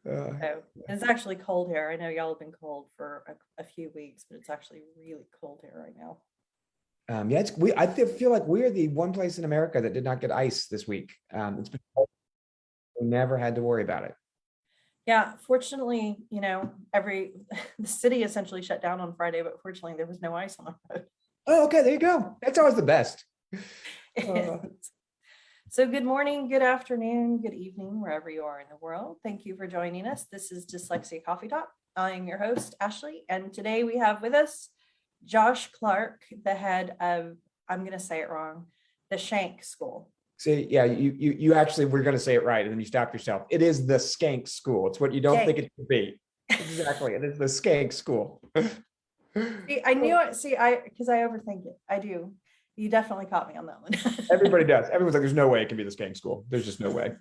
So, it's actually cold here. I know y'all have been cold for a few weeks, but it's actually really cold here right now. Yeah, I feel like we're the one place in America that did not get ice this week. It's been we never had to worry about it. Yeah, fortunately, the city essentially shut down on Friday, but fortunately there was no ice on the road. Oh, okay, there you go. That's always the best. So good morning, good afternoon, good evening, wherever you are in the world. Thank you for joining us. This is Dyslexia Coffee Talk. I'm your host, Ashley, and today we have with us Josh Clark, the head of, I'm going to say it wrong, the Shank School. See, yeah, you actually were going to say it right, and then you stopped yourself. It is the Skank School. It's what you don't think it should be. Exactly, it is the Skank School. See, I knew it. See, because I overthink it. I do. You definitely caught me on that one. Everybody does. Everyone's like, there's no way it can be the Skank School. There's just no way.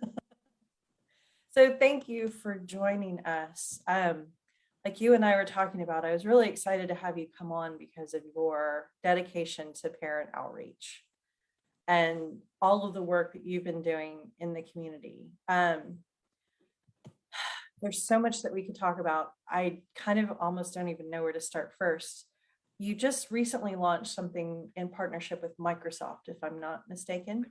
So thank you for joining us. Like you and I were talking about, I was really excited to have you come on because of your dedication to parent outreach and all of the work that you've been doing in the community. There's so much that we could talk about. I kind of almost don't even know where to start first. You just recently launched something in partnership with Microsoft, if I'm not mistaken.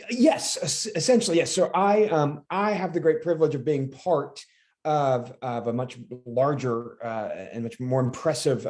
Yes, essentially, yes. So I have the great privilege of being part of a much larger and much more impressive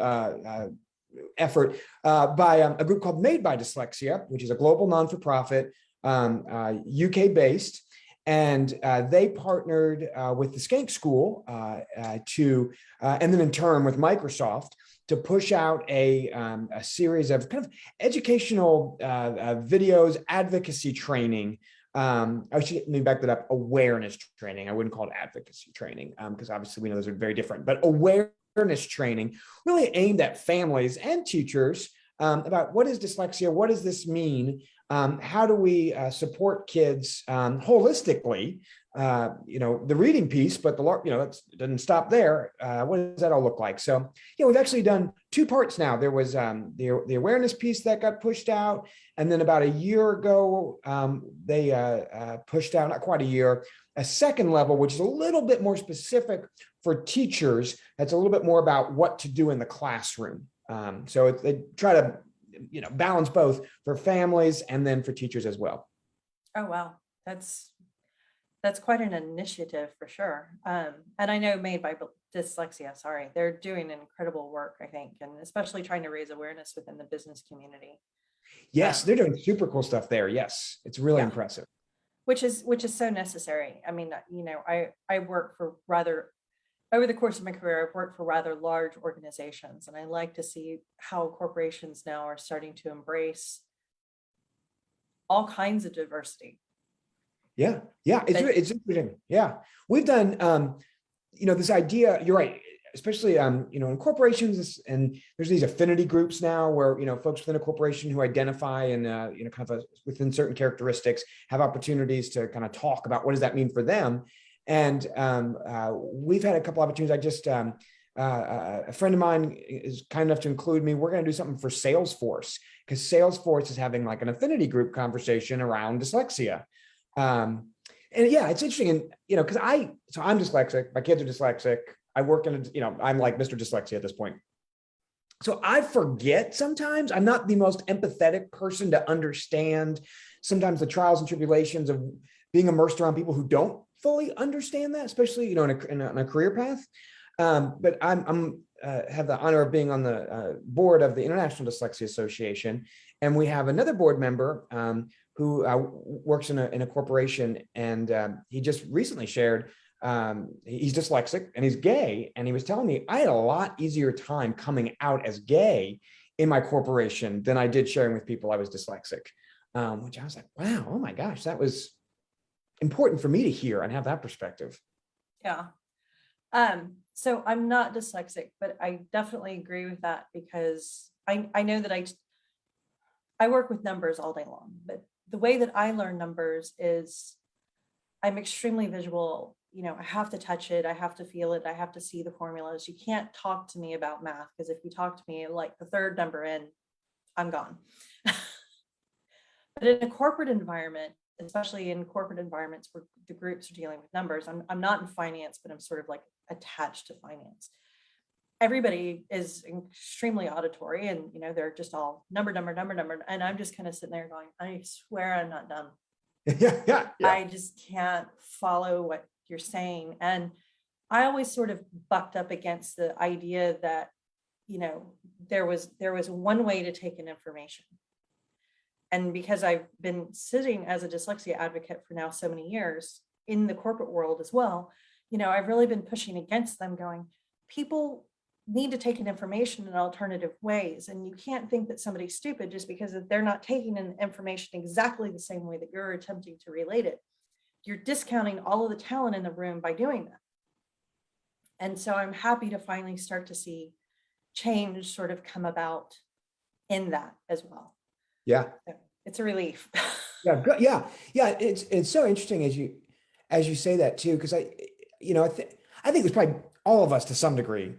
effort by a group called Made by Dyslexia, which is a global non-for-profit, UK-based. And they partnered with the Skank School and then in turn with Microsoft to push out a series of kind of educational videos, advocacy training. Let me back that up, awareness training. I wouldn't call it advocacy training because obviously we know those are very different, but awareness training really aimed at families and teachers about what is dyslexia, what does this mean, how do we support kids holistically, the reading piece, but it doesn't stop there. What does that all look like? So, we've actually done two parts now. There was the awareness piece that got pushed out, and then about a year ago, they pushed out, not quite a year, a second level, which is a little bit more specific for teachers. That's a little bit more about what to do in the classroom. So they try to, balance both for families and then for teachers as well. Oh, wow. That's quite an initiative for sure. And I know Made by Dyslexia, they're doing incredible work, I think, and especially trying to raise awareness within the business community. Yes, they're doing super cool stuff there. Yes, it's really impressive. Which is so necessary. I mean, I work for over the course of my career, I've worked for rather large organizations, and I like to see how corporations now are starting to embrace all kinds of diversity. Yeah, it's interesting. Yeah, we've done, this idea. You're right, especially in corporations, and there's these affinity groups now where folks within a corporation who identify and kind of within certain characteristics have opportunities to kind of talk about what does that mean for them. And we've had a couple opportunities. I just, a friend of mine is kind enough to include me. We're going to do something for Salesforce because Salesforce is having like an affinity group conversation around dyslexia. And yeah, it's interesting. And, because I'm dyslexic, my kids are dyslexic. I work in, I'm like Mr. Dyslexia at this point. So I forget sometimes. I'm not the most empathetic person to understand sometimes the trials and tribulations of being immersed around people who don't fully understand that, especially, in a career path. But I'm have the honor of being on the board of the International Dyslexia Association. And we have another board member who works in a corporation. And he just recently shared, he's dyslexic and he's gay. And he was telling me I had a lot easier time coming out as gay in my corporation than I did sharing with people I was dyslexic, which I was like, wow, oh my gosh, that was important for me to hear and have that perspective. Yeah. So I'm not dyslexic, but I definitely agree with that because I know that I work with numbers all day long, but the way that I learn numbers is I'm extremely visual. I have to touch it. I have to feel it. I have to see the formulas. You can't talk to me about math because if you talk to me like the third number in, I'm gone. But in a corporate environment, especially in corporate environments where the groups are dealing with numbers. I'm not in finance, but I'm sort of like attached to finance. Everybody is extremely auditory, and they're just all number, and I'm just kind of sitting there going, I swear I'm not dumb. Yeah. I just can't follow what you're saying. And I always sort of bucked up against the idea that there was one way to take in information. And because I've been sitting as a dyslexia advocate for now so many years in the corporate world as well, I've really been pushing against them, going, people need to take in information in alternative ways. And you can't think that somebody's stupid just because they're not taking in information exactly the same way that you're attempting to relate it. You're discounting all of the talent in the room by doing that. And so I'm happy to finally start to see change sort of come about in that as well. Yeah. So it's a relief. Yeah. Good. Yeah. It's so interesting as you say that too, because I think it's probably all of us to some degree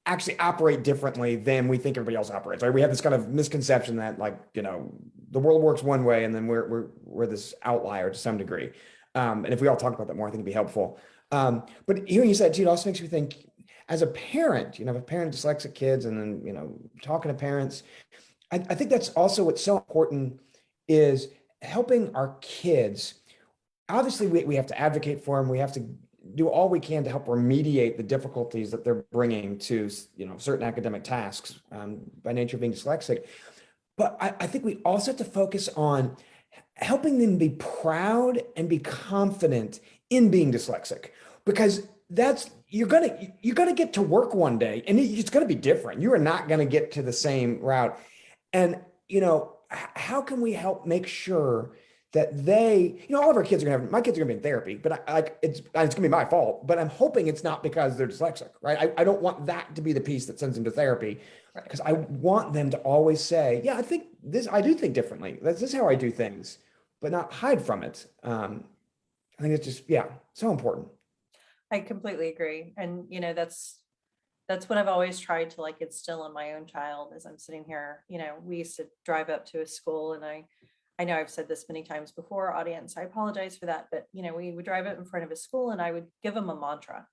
actually operate differently than we think everybody else operates, right? We have this kind of misconception that the world works one way and then we're this outlier to some degree. And if we all talk about that more, I think it'd be helpful. But hearing you say it too, it also makes me think, as a parent, a parent of dyslexic kids, and then, talking to parents, I think that's also what's so important, is helping our kids. Obviously, we have to advocate for them. We have to do all we can to help remediate the difficulties that they're bringing to, certain academic tasks, by nature of being dyslexic. But I think we also have to focus on helping them be proud and be confident in being dyslexic, because you're gonna get to work one day and it's gonna be different. You are not gonna get to the same route. And how can we help make sure that all of our kids are gonna my kids are gonna be in therapy, but it's gonna be my fault, but I'm hoping it's not because they're dyslexic, right? I don't want that to be the piece that sends them to therapy, because I want them to always say, yeah, I do think differently. This is how I do things, but not hide from it. I think it's just, so important. I completely agree. And that's what I've always tried to instill in my own child as I'm sitting here. We used to drive up to a school, and I know I've said this many times before, audience, I apologize for that, but we would drive up in front of a school and I would give them a mantra.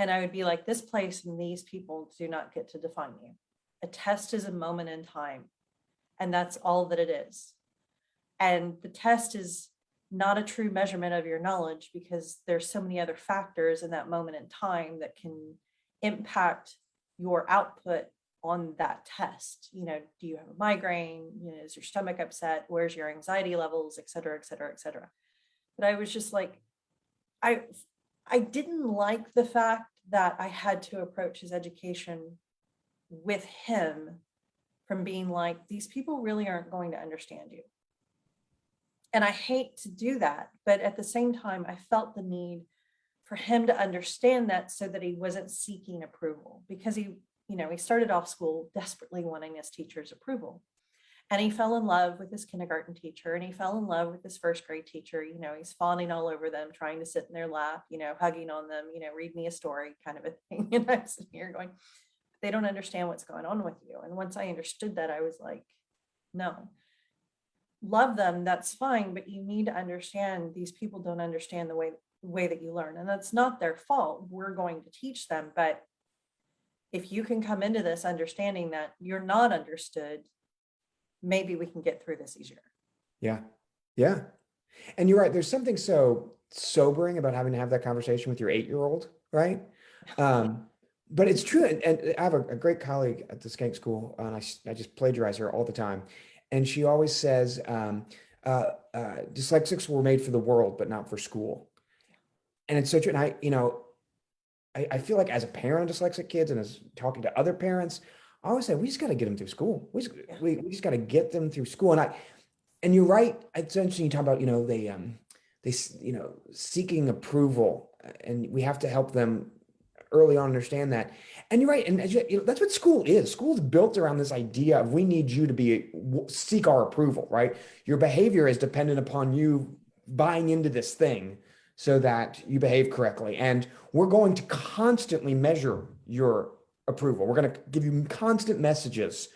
And I would be like, this place and these people do not get to define you. A test is a moment in time, and that's all that it is. And the test is not a true measurement of your knowledge, because there's so many other factors in that moment in time that can impact your output on that test. Do you have a migraine? Is your stomach upset? Where's your anxiety levels, et cetera, et cetera, et cetera. But I was just like, I didn't like the fact that I had to approach his education with him from being like, these people really aren't going to understand you. And I hate to do that, but at the same time, I felt the need for him to understand that, so that he wasn't seeking approval, because he started off school desperately wanting his teacher's approval. And he fell in love with his kindergarten teacher, and he fell in love with his first grade teacher. He's fawning all over them, trying to sit in their lap, hugging on them, read me a story kind of a thing. And I'm sitting here going, they don't understand what's going on with you. And once I understood that, I was like, no. Love them, that's fine, but you need to understand these people don't understand the way that you learn, and that's not their fault. We're going to teach them, but if you can come into this understanding that you're not understood, maybe we can get through this easier. Yeah. And you're right, there's something so sobering about having to have that conversation with your 8-year-old, right? But it's true. And I have a great colleague at the Skank School, and I just plagiarize her all the time. And she always says, dyslexics were made for the world, but not for school. And it's so true. And I feel like, as a parent of dyslexic kids and as talking to other parents, I always say, we just got to get them through school. We just got to get them through school. And you're right. It's interesting you talk about, they seeking approval, and we have to help them early on understand that. And you're right. And that's what school is. School is built around this idea of, we need you to seek our approval, right? Your behavior is dependent upon you buying into this thing so that you behave correctly. And we're going to constantly measure your approval. We're going to give you constant messages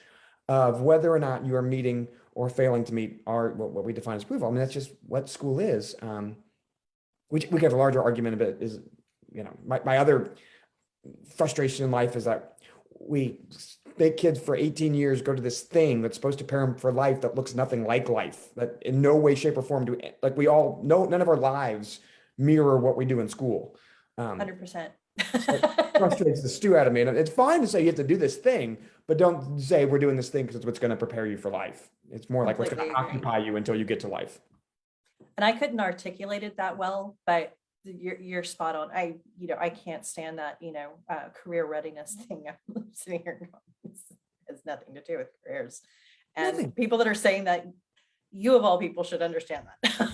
of whether or not you are meeting or failing to meet what we define as approval. I mean, that's just what school is. Which we get a larger argument of it is, my other frustration in life is that we make kids for 18 years go to this thing that's supposed to prepare them for life that looks nothing like life, that in no way, shape, or form do, like, we all know, none of our lives mirror what we do in school. 100%. It frustrates the stew out of me. And it's fine to say you have to do this thing, but don't say we're doing this thing because it's what's going to prepare you for life. It's more like what's going to occupy you until you get to life. And I couldn't articulate it that well, but you're spot on. I can't stand that, career readiness thing. I'm sitting here going, this has nothing to do with careers. And Nothing. People that are saying that, you of all people should understand that.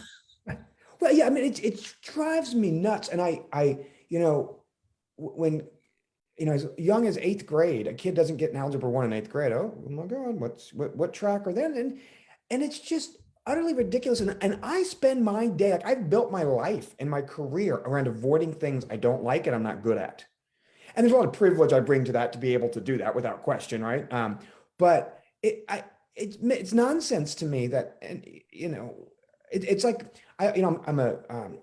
Well, yeah, I mean, it drives me nuts. And when, as young as 8th grade, a kid doesn't get an algebra 1 in 8th grade. Oh my God, what track are they in? And it's just utterly ridiculous. And I spend my day, like, I've built my life and my career around avoiding things I don't like and I'm not good at. And there's a lot of privilege I bring to that to be able to do that without question, right? But it's nonsense to me that, and it's like, I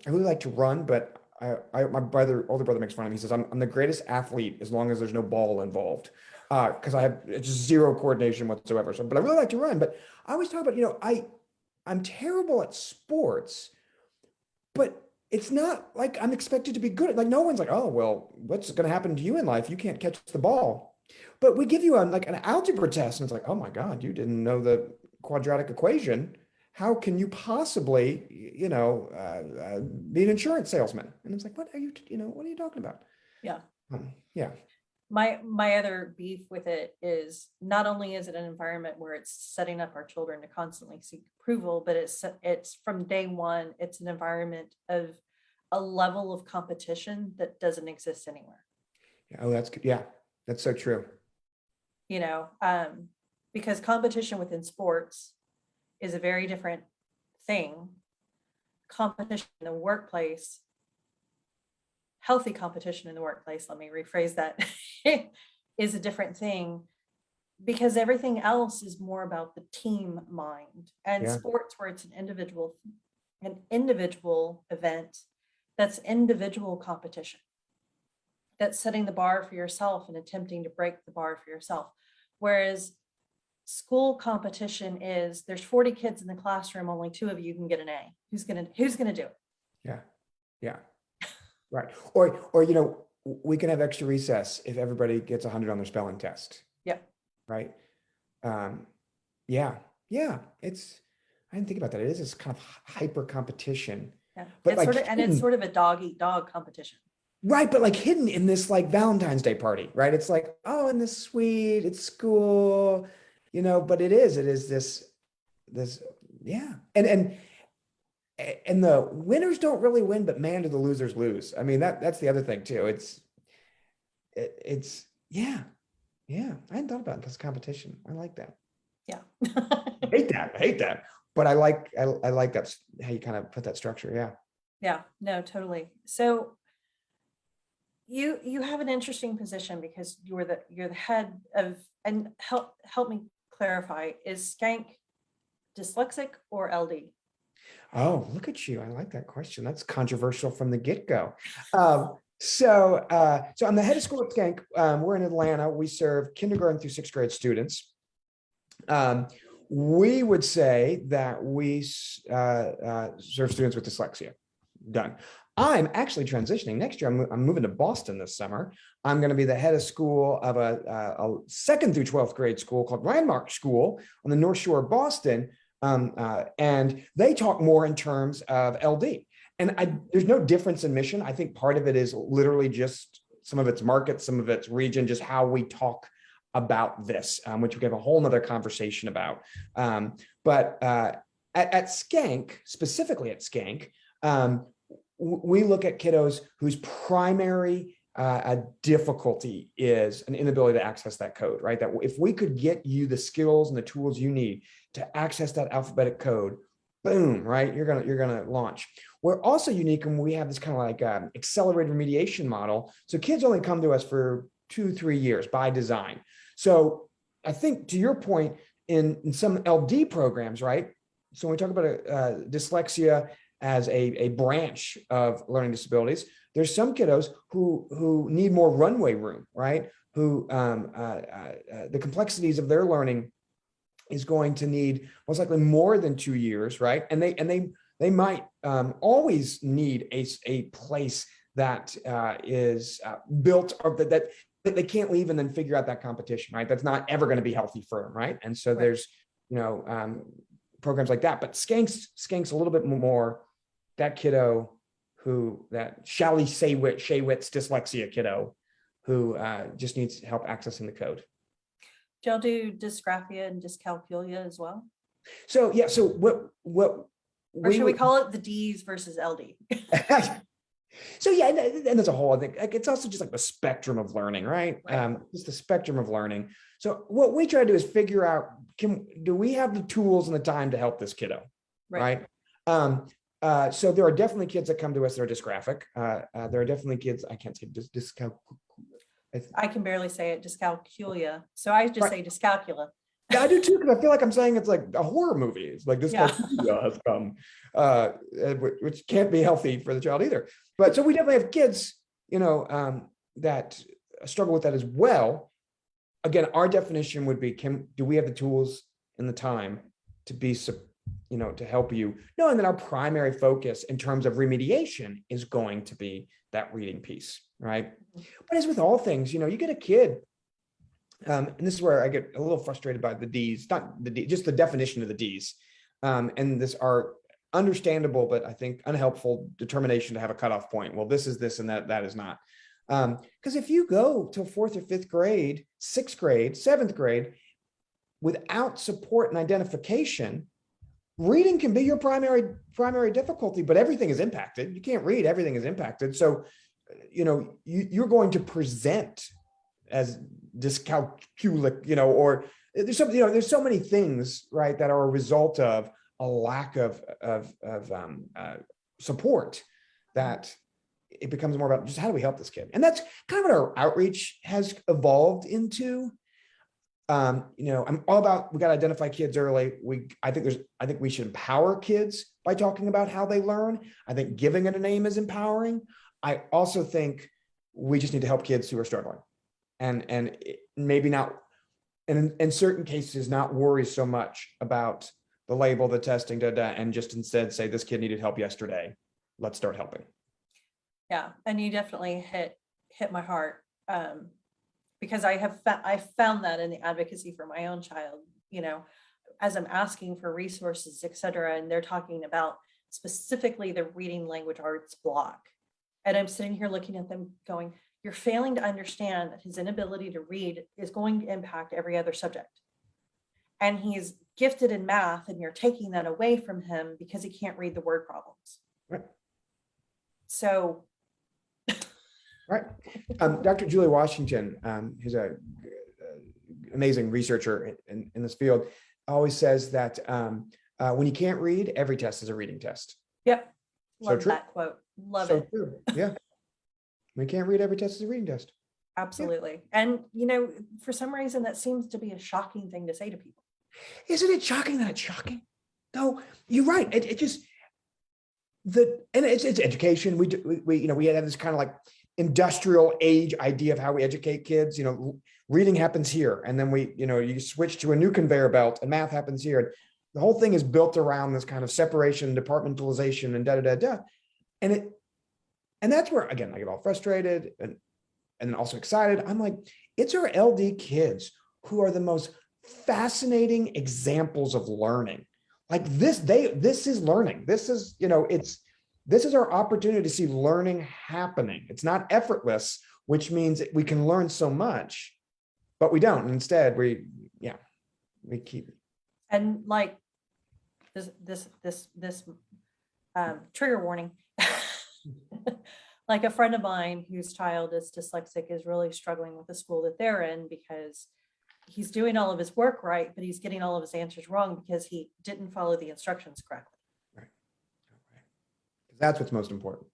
really like to run, but my older brother makes fun of me. He says, I'm the greatest athlete as long as there's no ball involved. Because I have just zero coordination whatsoever. So, but I really like to run. But I always talk about, I'm terrible at sports, but it's not like I'm expected to be good. Like, no one's like, oh, well, what's going to happen to you in life? You can't catch the ball. But we give you an algebra test, and it's like, oh my God, you didn't know the quadratic equation. How can you possibly, be an insurance salesman? And it's like, what are you talking about? Yeah. Yeah. My other beef with it is, not only is it an environment where it's setting up our children to constantly seek approval, but it's from day one, it's an environment of a level of competition that doesn't exist anywhere. Oh, that's good. Yeah, that's so true. Because competition within sports is a very different thing. Competition in the workplace, healthy competition in the workplace, let me rephrase that, is a different thing, because everything else is more about the team mind. And sports, where it's an individual event, that's individual competition, that's setting the bar for yourself and attempting to break the bar for yourself. Whereas school competition is, there's 40 kids in the classroom, only 2 of you can get an A. Who's gonna do it? Yeah. Right. Or we can have extra recess if everybody gets 100 on their spelling test. Yep. Right. Yeah. I didn't think about that. It is this kind of hyper competition. Yeah. But it's sort of a dog eat dog competition. Right, but like hidden in this like Valentine's Day party, right? It's like, oh, and this sweet, it's school, but it is this, yeah. And the winners don't really win, but man, do the losers lose. I mean, that's the other thing too. It's yeah. I hadn't thought about this competition. I like that. Yeah. I hate that. But I like that, how you kind of put that structure. Yeah. Yeah, no, totally. So you have an interesting position, because you're the head of, and help me clarify, is Skank dyslexic or LD? Oh, look at you. I like that question. That's controversial from the get-go. So I'm the head of school at Skank. We're in Atlanta. We serve kindergarten through 6th grade students. We would say that we serve students with dyslexia. Done. I'm actually transitioning next year. I'm moving to Boston this summer. I'm going to be the head of school of a 2nd through 12th grade school called Landmark School on the North Shore of Boston. And they talk more in terms of LD. And there's no difference in mission. I think part of it is literally just some of its market, some of its region, just how we talk about this, which we have a whole nother conversation about. But at Skank, specifically at Skank, we look at kiddos whose primary difficulty is an inability to access that code, right? That if we could get you the skills and the tools you need to access that alphabetic code, boom, right? You're gonna launch. We're also unique, and we have this kind of like accelerated remediation model. So kids only come to us for 2-3 years by design. So I think, to your point, in some LD programs, right? So when we talk about dyslexia as a branch of learning disabilities, there's some kiddos who need more runway room, right? Who the complexities of their learning is going to need most likely more than 2 years, right? And they might always need a place that is built, or that they can't leave and then figure out that competition, right? That's not ever going to be healthy for them, right? And so there's, programs like that. But Skank's a little bit more that kiddo that Shally Shaywitz dyslexia kiddo who just needs help accessing the code. Do y'all do dysgraphia and dyscalculia as well? So yeah, so what or should we call it the D's versus LD? So yeah, and there's a whole, I think, like, it's also just like the spectrum of learning, right? Just the spectrum of learning. So what we try to do is figure out, do we have the tools and the time to help this kiddo, right? So there are definitely kids that come to us that are dysgraphic. There are definitely kids, I can't say I can barely say it, dyscalculia. So I just say dyscalculia. Yeah, I do too, because I feel like I'm saying it's like a horror movie. It's like dyscalculia has come, which can't be healthy for the child either. But so we definitely have kids, that struggle with that as well. Again, our definition would be, do we have the tools and the time to be, to help you, knowing that our primary focus in terms of remediation is going to be that reading piece, right? But as with all things, you get a kid, and this is where I get a little frustrated by the D's, not the D, just the definition of the D's. And this are understandable, but I think unhelpful determination to have a cutoff point. Well, this is this and that is not. Because if you go to 4th or 5th grade, 6th grade, 7th grade, without support and identification, reading can be your primary difficulty, but everything is impacted. You can't read, everything is impacted. So, you're going to present as dyscalculic, or there's something, there's so many things, right, that are a result of a lack of support, that it becomes more about just how do we help this kid? And that's kind of what our outreach has evolved into. I'm all about, we got to identify kids early. I think we should empower kids by talking about how they learn. I think giving it a name is empowering. I also think we just need to help kids who are struggling, and maybe not, and in certain cases, not worry so much about the label, the testing, and just instead say, this kid needed help yesterday. Let's start helping. Yeah, and you definitely hit my heart, because I found that in the advocacy for my own child, as I'm asking for resources, et cetera, and they're talking about specifically the reading language arts block. And I'm sitting here looking at them going, you're failing to understand that his inability to read is going to impact every other subject. And he's gifted in math, and you're taking that away from him because he can't read the word problems. Right. So. Right. Dr. Julie Washington, who's an amazing researcher in this field, always says that when you can't read, every test is a reading test. Yep. Love true. that quote. Love so it. True. Yeah. When you can't read, every test is a reading test. Absolutely. Yeah. And, for some reason, that seems to be a shocking thing to say to people. Isn't it shocking that it's shocking? No, you're right. It just, and it's education. We had this kind of like industrial age idea of how we educate kids. Reading happens here, and then you switch to a new conveyor belt, and math happens here. The whole thing is built around this kind of separation, departmentalization, and and that's where, again, I get all frustrated and then also excited. I'm like, it's our LD kids who are the most fascinating examples of learning. Like this is learning. This is, this is our opportunity to see learning happening. It's not effortless, which means we can learn so much, but we don't. Instead, we keep. And like this trigger warning. Like a friend of mine whose child is dyslexic is really struggling with the school that they're in, because he's doing all of his work right, but he's getting all of his answers wrong because he didn't follow the instructions correctly. Right. That's what's most important.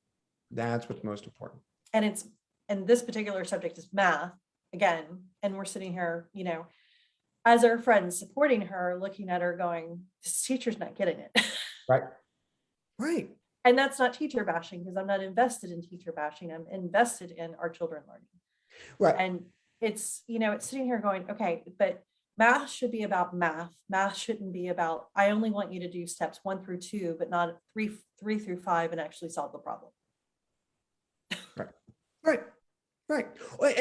That's what's most important. And this particular subject is math again. And we're sitting here, as our friends supporting her, looking at her going, this teacher's not getting it. Right. Right. And that's not teacher bashing, because I'm not invested in teacher bashing. I'm invested in our children learning. Right. And it's, it's sitting here going, okay, but math should be about math. Math shouldn't be about, I only want you to do steps 1 through 2, but not 3 through 5 and actually solve the problem. Right. Right. Right. Well,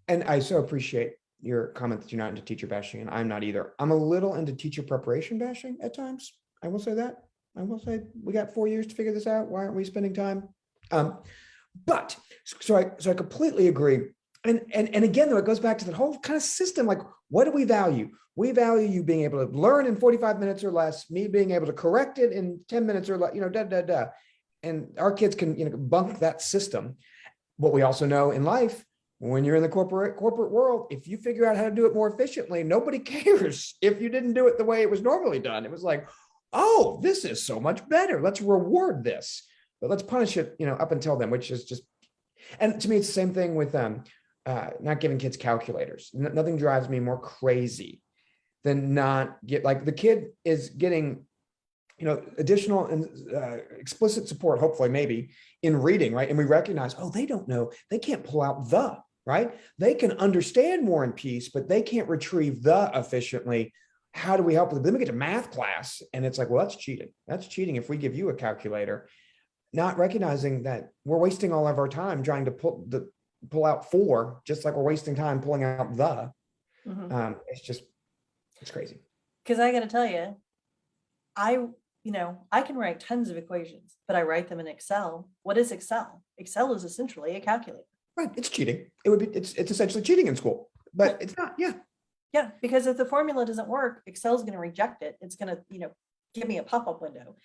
and I so appreciate your comment that you're not into teacher bashing, and I'm not either. I'm a little into teacher preparation bashing at times. I will say that. I will say we got 4 years to figure this out. Why aren't we spending time? But so I completely agree. And again, though, it goes back to that whole kind of system. Like, what do we value? We value you being able to learn in 45 minutes or less, me being able to correct it in 10 minutes or less, And our kids can, bunk that system. What we also know in life, when you're in the corporate world, if you figure out how to do it more efficiently, nobody cares if you didn't do it the way it was normally done. It was like, oh, this is so much better. Let's reward this, but let's punish it, up until then, which is just, and to me, it's the same thing with not giving kids calculators. Nothing drives me more crazy than not the kid is getting, additional and explicit support, hopefully, maybe in reading, right? And we recognize, oh, they don't know, they can't pull out the, right? They can understand War and Peace, but they can't retrieve the efficiently. How do we help them? Then we get to math class and it's like, well, that's cheating. That's cheating if we give you a calculator, not recognizing that we're wasting all of our time trying to pull out 4, just like we're wasting time pulling out the. Mm-hmm. It's crazy. Because I got to tell you, I can write tons of equations, but I write them in Excel. What is Excel? Excel is essentially a calculator. Right. It's cheating. It's essentially cheating in school, but it's not. Yeah. Yeah. Because if the formula doesn't work, Excel is going to reject it. It's going to, give me a pop-up window,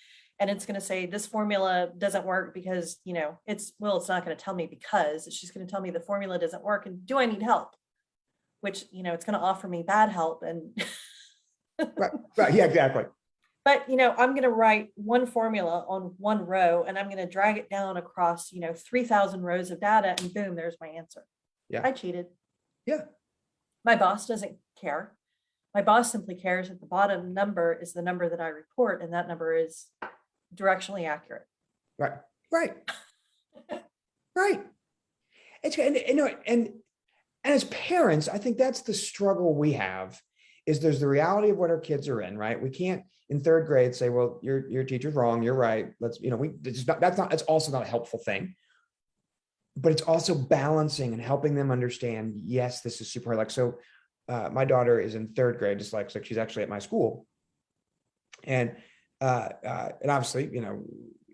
and it's going to say this formula doesn't work because, it's not going to tell me because, it's just going to tell me the formula doesn't work. And do I need help? Which, it's going to offer me bad help. And Right. Yeah, exactly. But, I'm going to write one formula on one row, and I'm going to drag it down across, 3,000 rows of data, and boom, there's my answer. Yeah. I cheated. Yeah. My boss doesn't care. My boss simply cares that the bottom number is the number that I report, and that number is directionally accurate. Right. Right. Right. And as parents, I think that's the struggle we have. Is there's the reality of what our kids are in, right? We can't in 3rd grade say, well, your teacher's wrong, you're right. Let's, that's also not a helpful thing. But it's also balancing and helping them understand, yes, this is super hard. Like, so my daughter is in 3rd grade, dyslexic. She's actually at my school. And obviously,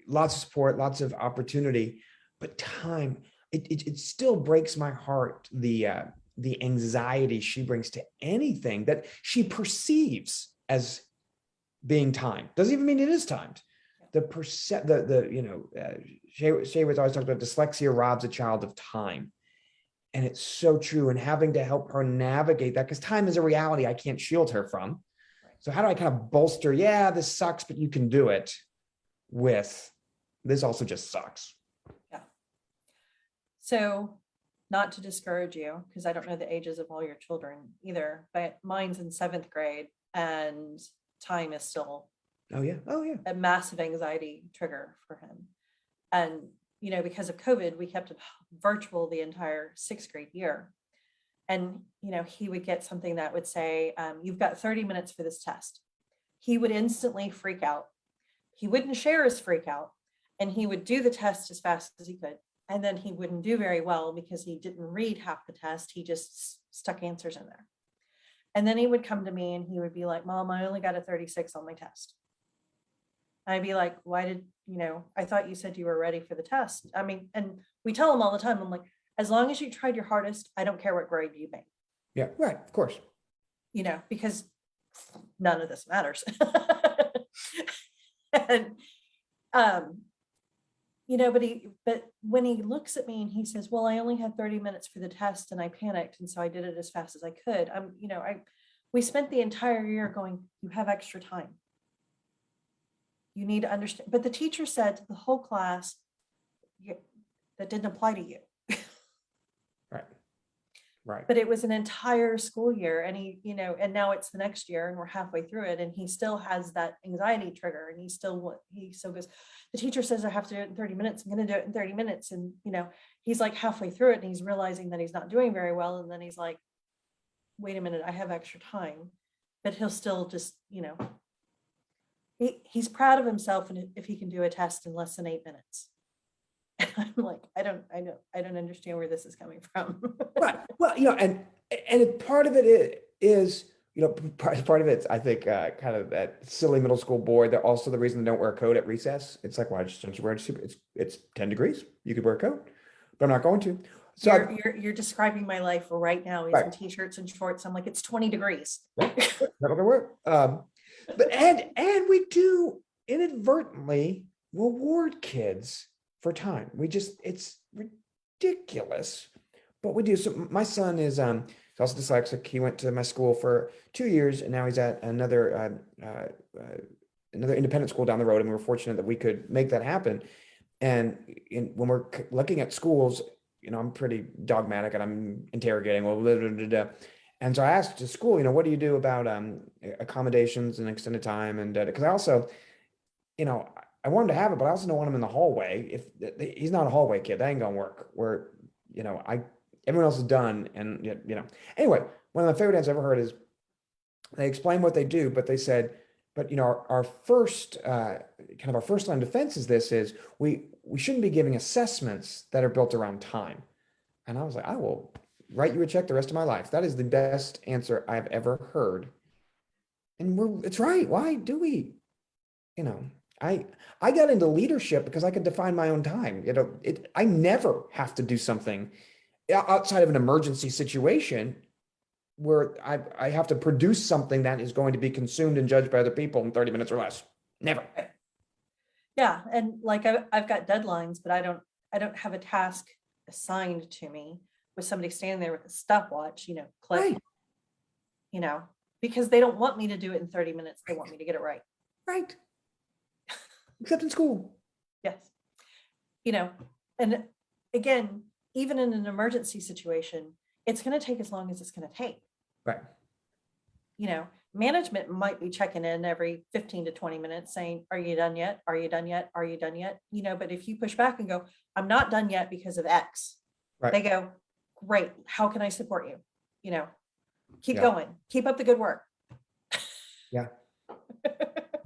lots of support, lots of opportunity, but time, it still breaks my heart, the anxiety she brings to anything that she perceives as being timed. Doesn't even mean it is timed. Shay was always talking about dyslexia robs a child of time. And it's so true. And having to help her navigate that, because time is a reality I can't shield her from. So how do I kind of bolster, yeah, this sucks, but you can do it, with this also just sucks. Yeah. So not to discourage you, because I don't know the ages of all your children either, but mine's in 7th grade and time is still a massive anxiety trigger for him. And, because of COVID, we kept it virtual the entire 6th grade year. And, he would get something that would say, you've got 30 minutes for this test. He would instantly freak out. He wouldn't share his freak out, and he would do the test as fast as he could. And then he wouldn't do very well because he didn't read half the test. He just stuck answers in there. And then he would come to me and he would be like, Mom, I only got a 36 on my test. I'd be like, why did, I thought you said you were ready for the test. I mean, and we tell him all the time, I'm like, as long as you tried your hardest, I don't care what grade you made. Yeah, right, of course. Because none of this matters. And, but when he looks at me and he says, well, I only had 30 minutes for the test and I panicked. And so I did it as fast as I could. We spent the entire year going, you have extra time. You need to understand. But the teacher said to the whole class, that didn't apply to you. Right. Right. But it was an entire school year, and he, and now it's the next year and we're halfway through it, and he still has that anxiety trigger, and he still goes, the teacher says I have to do it in 30 minutes. I'm going to do it in 30 minutes. And, he's like halfway through it and he's realizing that he's not doing very well. And then he's like, wait a minute, I have extra time. But he'll still just, he's proud of himself, and if he can do a test in less than 8 minutes. And I'm like, I don't understand where this is coming from. Right. Well, and part of it is, part of it's, I think, kind of that silly middle school boy. That also the reason they don't wear a coat at recess. It's like, why don't you wear it? It's 10 degrees. You could wear a coat, but I'm not going to. So you're describing my life right now. He's in t-shirts and shorts. I'm like, it's 20 degrees. Right. That'll work. But and we do inadvertently reward kids for time. It's ridiculous, but we do. So my son is he's also dyslexic. He went to my school for 2 years, and now he's at another independent school down the road. And we were fortunate that we could make that happen. And when we're looking at schools, I'm pretty dogmatic, and I'm interrogating. Well, blah, blah, blah, blah. And so I asked the school, what do you do about accommodations and extended time? And because I also, I want him to have it, but I also don't want him in the hallway. If he's not a hallway kid, that ain't gonna work. Where, everyone else is done, and Anyway, one of my favorite things I've ever heard is they explain what they do, but they said, but our first our first line of defense is we shouldn't be giving assessments that are built around time. And I was like, I will write you a check the rest of my life. That is the best answer I've ever heard. And it's right. Why do we? I got into leadership because I could define my own time. I never have to do something outside of an emergency situation where I have to produce something that is going to be consumed and judged by other people in 30 minutes or less. Never. Yeah. And like, I've got deadlines, but I don't have a task assigned to me with somebody standing there with a stopwatch, click, Right. Because they don't want me to do it in 30 minutes. They want me to get it right. Right. Except in school. Yes. And again, even in an emergency situation, it's going to take as long as it's going to take. Right. Management might be checking in every 15 to 20 minutes saying, are you done yet? Are you done yet? Are you done yet? But if you push back and go, I'm not done yet because of X, Right. They go, great. How can I support you? Keep going, keep up the good work. Yeah.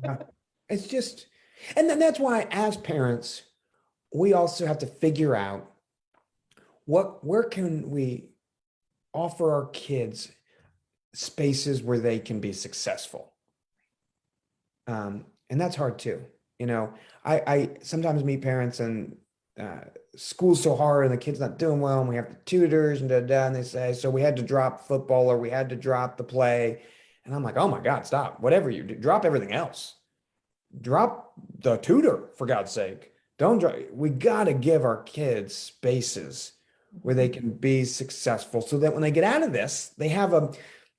Yeah. It's just, and then that's why as parents, we also have to figure out where can we offer our kids spaces where they can be successful. And that's hard too. I sometimes meet parents and school's so hard and the kid's not doing well, and we have the tutors and and they say, so we had to drop football or we had to drop the play. And I'm like, oh my God, stop. Whatever you do, drop everything else. Drop the tutor, for God's sake. Don't drop. We got to give our kids spaces where they can be successful so that when they get out of this, they have a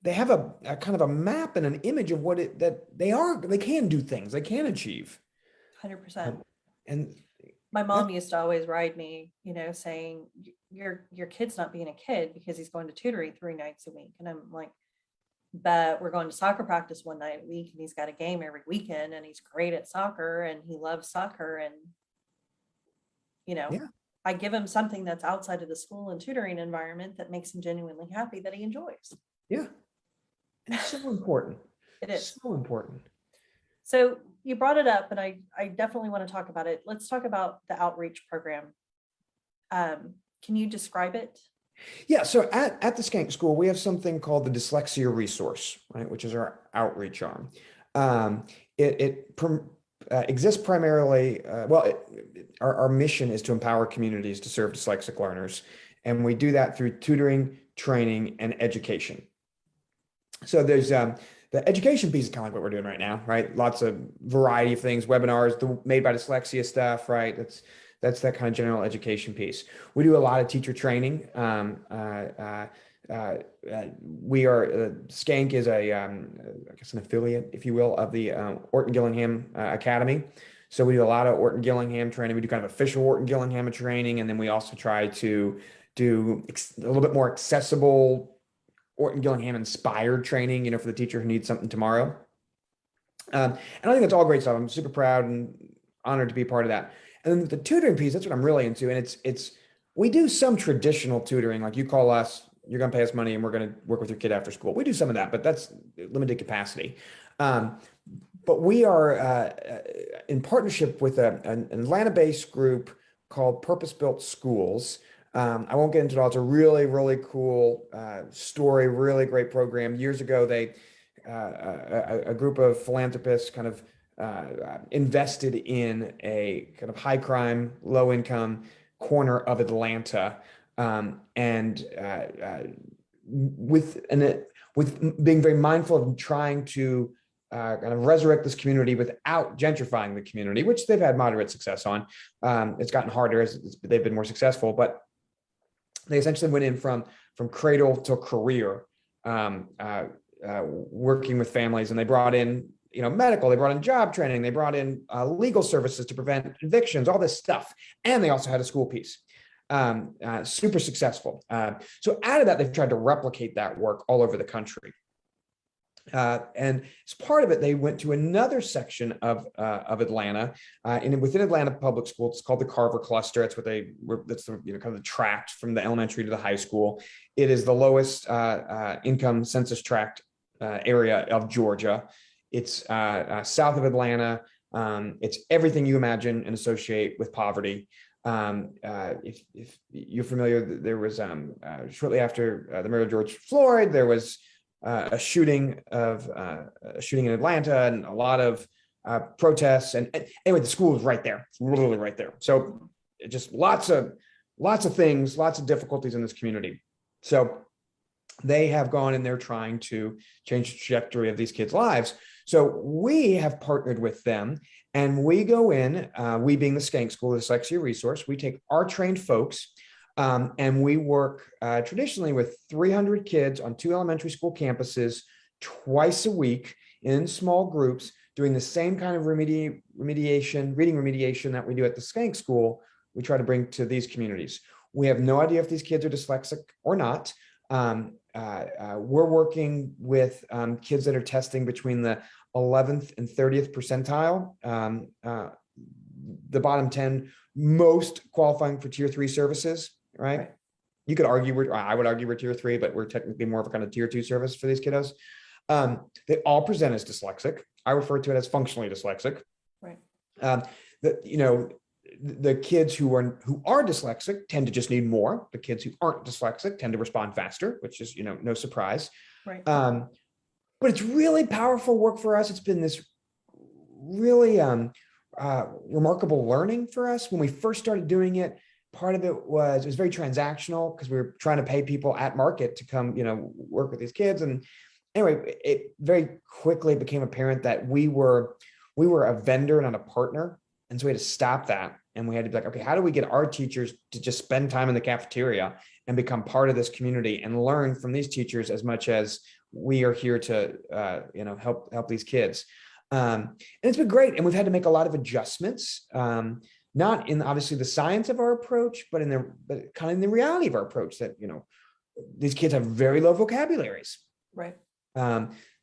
kind of a map and an image of they can do things, they can achieve. 100%. And my mom used to always ride me, saying your kid's not being a kid because he's going to tutoring 3 nights a week. And I'm like, but we're going to soccer practice 1 night a week, and he's got a game every weekend, and he's great at soccer and he loves soccer. And, I give him something that's outside of the school and tutoring environment that makes him genuinely happy, that he enjoys. Yeah. And it's so important. It is so important. So you brought it up, and I definitely want to talk about it. Let's talk about the outreach program. Can you describe it? Yeah, so at the Skank School, we have something called the Dyslexia Resource, right, which is our outreach arm. It exists primarily, our mission is to empower communities to serve dyslexic learners, and we do that through tutoring, training, and education. So there's the education piece is kind of like what we're doing right now, right? Lots of variety of things, webinars, the Made by Dyslexia stuff, right? That's that kind of general education piece. We do a lot of teacher training. We are Skank is I guess an affiliate, if you will, of the Orton Gillingham Academy. So we do a lot of Orton Gillingham training. We do kind of official Orton Gillingham training, and then we also try to do a little bit more accessible Orton Gillingham inspired training, for the teacher who needs something tomorrow. And I think that's all great stuff. I'm super proud and honored to be a part of that. And then the tutoring piece, that's what I'm really into. And we do some traditional tutoring, like you call us, you're going to pay us money and we're going to work with your kid after school. We do some of that, but that's limited capacity. But we are in partnership with an Atlanta-based group called Purpose Built Schools. I won't get into it all. It's a really, really cool story, really great program. Years ago, a group of philanthropists kind of invested in a kind of high crime, low income corner of Atlanta, and with being very mindful of trying to kind of resurrect this community without gentrifying the community, which they've had moderate success on. It's gotten harder as they've been more successful, but they essentially went in from cradle to career, working with families, and they brought in medical, they brought in job training, they brought in legal services to prevent evictions, all this stuff, and they also had a school piece. Super successful. So out of that, they've tried to replicate that work all over the country. And as part of it, they went to another section of Atlanta, and within Atlanta public schools, it's called the Carver Cluster. That's that's the kind of the tract from the elementary to the high school. It is the lowest income census tract area of Georgia. It's south of Atlanta. It's everything you imagine and associate with poverty. If you're familiar, there was shortly after the murder of George Floyd, there was a shooting in Atlanta, and a lot of protests. And anyway, the school is right there. It's literally right there. So just lots of things, lots of difficulties in this community. So they have gone and they're trying to change the trajectory of these kids' lives. So we have partnered with them, and we go in, we being the Skank School, the Dyslexia Resource, we take our trained folks, and we work traditionally with 300 kids on 2 elementary school campuses twice a week in small groups, doing the same kind of reading remediation that we do at the Skank School. We try to bring to these communities. We have no idea if these kids are dyslexic or not. We're working with kids that are testing between the 11th and 30th percentile, the bottom 10 most qualifying for tier 3 services, right? You could argue, I would argue we're tier 3, but we're technically more of a kind of tier 2 service for these kiddos. They all present as dyslexic. I refer to it as functionally dyslexic. Right. The kids who are dyslexic tend to just need more. The kids who aren't dyslexic tend to respond faster, which is, no surprise. Right. But it's really powerful work for us. It's been this really remarkable learning for us. When we first started doing it, part of it was very transactional because we were trying to pay people at market to come, work with these kids. And anyway, it very quickly became apparent that we were a vendor, not a partner. And so we had to stop that. And we had to be like, okay, how do we get our teachers to just spend time in the cafeteria and become part of this community and learn from these teachers as much as we are here to, help these kids. And it's been great. And we've had to make a lot of adjustments, not in obviously the science of our approach, but kind of in the reality of our approach that, these kids have very low vocabularies. Right.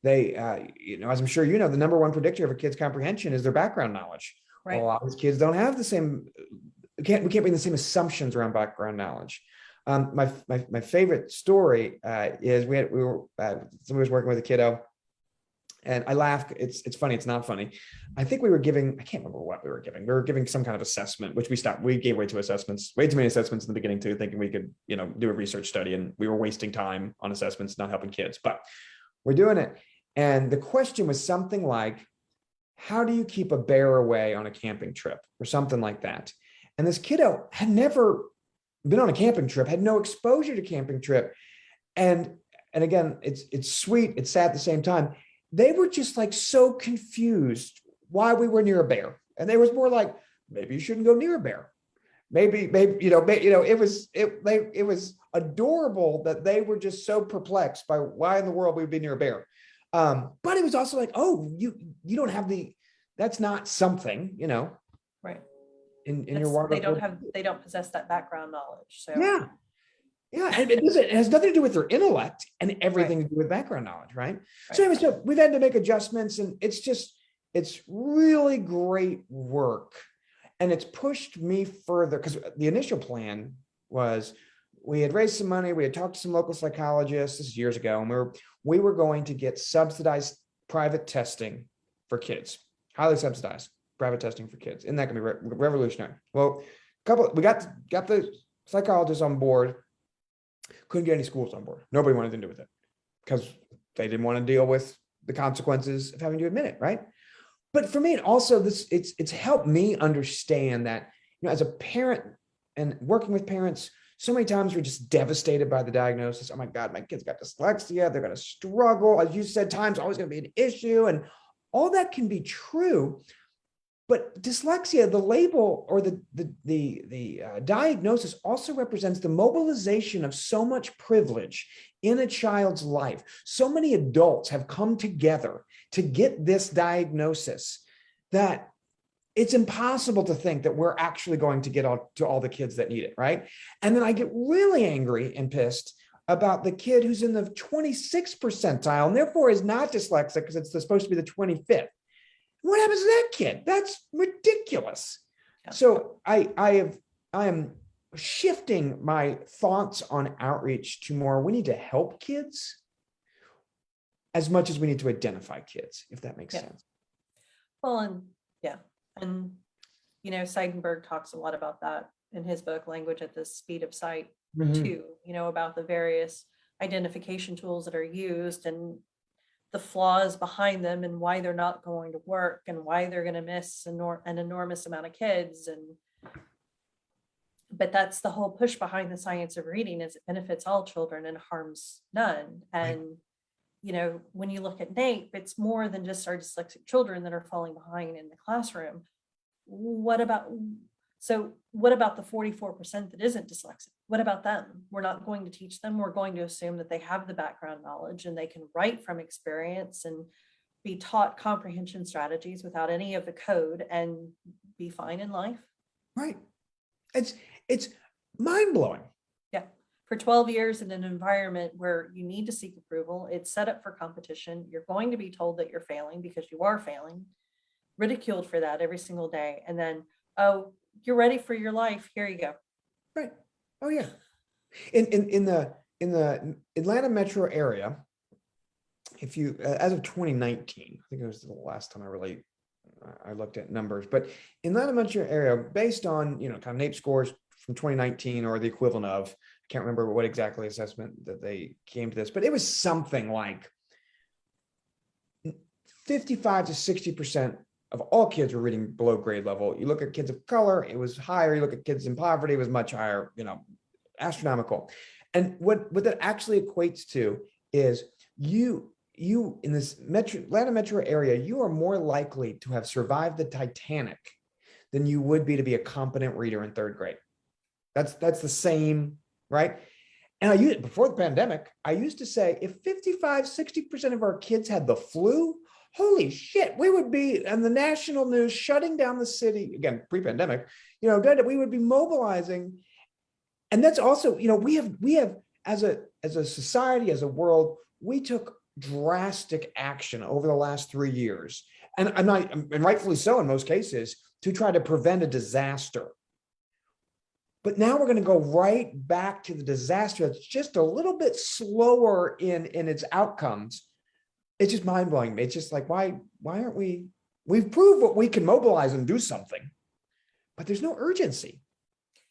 They, as I'm sure the number one predictor of a kid's comprehension is their background knowledge. Right. A lot of these kids don't have the same, we can't bring the same assumptions around background knowledge. My favorite story is somebody was working with a kiddo, and I laugh. It's funny. It's not funny. I think I can't remember what we were giving. We were giving some kind of assessment, which we stopped. We gave way too many assessments in the beginning too, thinking we could, do a research study, and we were wasting time on assessments, not helping kids, but we're doing it. And the question was something like, how do you keep a bear away on a camping trip or something like that? And this kiddo had never been on a camping trip, had no exposure to camping trip. And again, it's sweet, it's sad at the same time. They were just like so confused why we were near a bear. And they was more like, maybe you shouldn't go near a bear. Maybe, it was adorable that they were just so perplexed by why in the world we would be near a bear. But it was also like, oh, you don't have that's not something, Right. In your water. They don't possess that background knowledge. So yeah. Yeah, and it has nothing to do with their intellect and everything to do with background knowledge, right? So anyway, so we've had to make adjustments, and it's really great work. And it's pushed me further because the initial plan was we had raised some money, we had talked to some local psychologists, this is years ago, and we were going to get subsidized private testing for kids, highly subsidized private testing for kids. And that can be revolutionary. Well, we got the psychologists on board. Couldn't get any schools on board. Nobody wanted to do with it because they didn't want to deal with the consequences of having to admit it, right? But for me, it also it's helped me understand that, as a parent and working with parents, so many times we're just devastated by the diagnosis. Oh my God, my kid's got dyslexia. They're going to struggle. As you said, time's always going to be an issue, and all that can be true. But dyslexia, the label or the diagnosis also represents the mobilization of so much privilege in a child's life. So many adults have come together to get this diagnosis that it's impossible to think that we're actually going to get to all the kids that need it, right? And then I get really angry and pissed about the kid who's in the 26th percentile and therefore is not dyslexic because it's supposed to be the 25th. What happens to that kid? That's ridiculous. Yeah. So I am shifting my thoughts on outreach to more, we need to help kids as much as we need to identify kids, if that makes sense. Well, and Seidenberg talks a lot about that in his book, Language at the Speed of Sight, too, about the various identification tools that are used and the flaws behind them and why they're not going to work and why they're going to miss an enormous amount of kids. But that's the whole push behind the science of reading, is it benefits all children and harms none. And, when you look at NAEP, it's more than just our dyslexic children that are falling behind in the classroom. What about the 44% that isn't dyslexic? What about them? We're not going to teach them. We're going to assume that they have the background knowledge and they can write from experience and be taught comprehension strategies without any of the code and be fine in life. Right. It's mind-blowing. Yeah. For 12 years in an environment where you need to seek approval, it's set up for competition. You're going to be told that you're failing because you are failing, ridiculed for that every single day. And then, oh, you're ready for your life. Here you go. Right. Oh yeah. In the Atlanta metro area, if you as of 2019, I think it was the last time I looked at numbers, but in Atlanta metro area, based on kind of NAEP scores from 2019 or the equivalent of, I can't remember what exactly assessment that they came to this, but it was something like 55 to 60% of all kids were reading below grade level. You look at kids of color, it was higher. You look at kids in poverty, it was much higher, astronomical. And what that actually equates to is you in this Atlanta metro area, you are more likely to have survived the Titanic than you would be to be a competent reader in third grade. That's the same, right? And before the pandemic, I used to say, if 55, 60% of our kids had the flu, holy shit, we would be in the national news shutting down the city, again, pre-pandemic, we would be mobilizing. And that's also, we have as a society, as a world, we took drastic action over the last 3 years. And rightfully so in most cases, to try to prevent a disaster. But now we're going to go right back to the disaster that's just a little bit slower in its outcomes. It's just mind-blowing. It's just like, why aren't we've proved what we can mobilize and do something, but there's no urgency,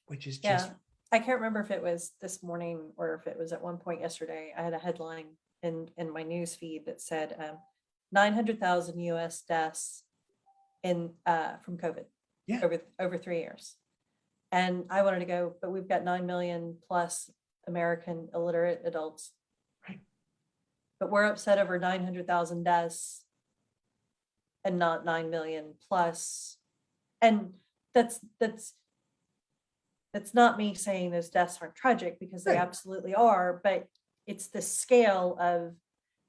which is just. I can't remember if it was this morning or if it was at one point yesterday. I had a headline in my news feed that said 900,000 US deaths from COVID over 3 years. And I wanted to go, but we've got 9 million plus American illiterate adults. Right. But we're upset over 900,000 deaths and not 9 million plus. And that's not me saying those deaths aren't tragic, because they absolutely are, but it's the scale of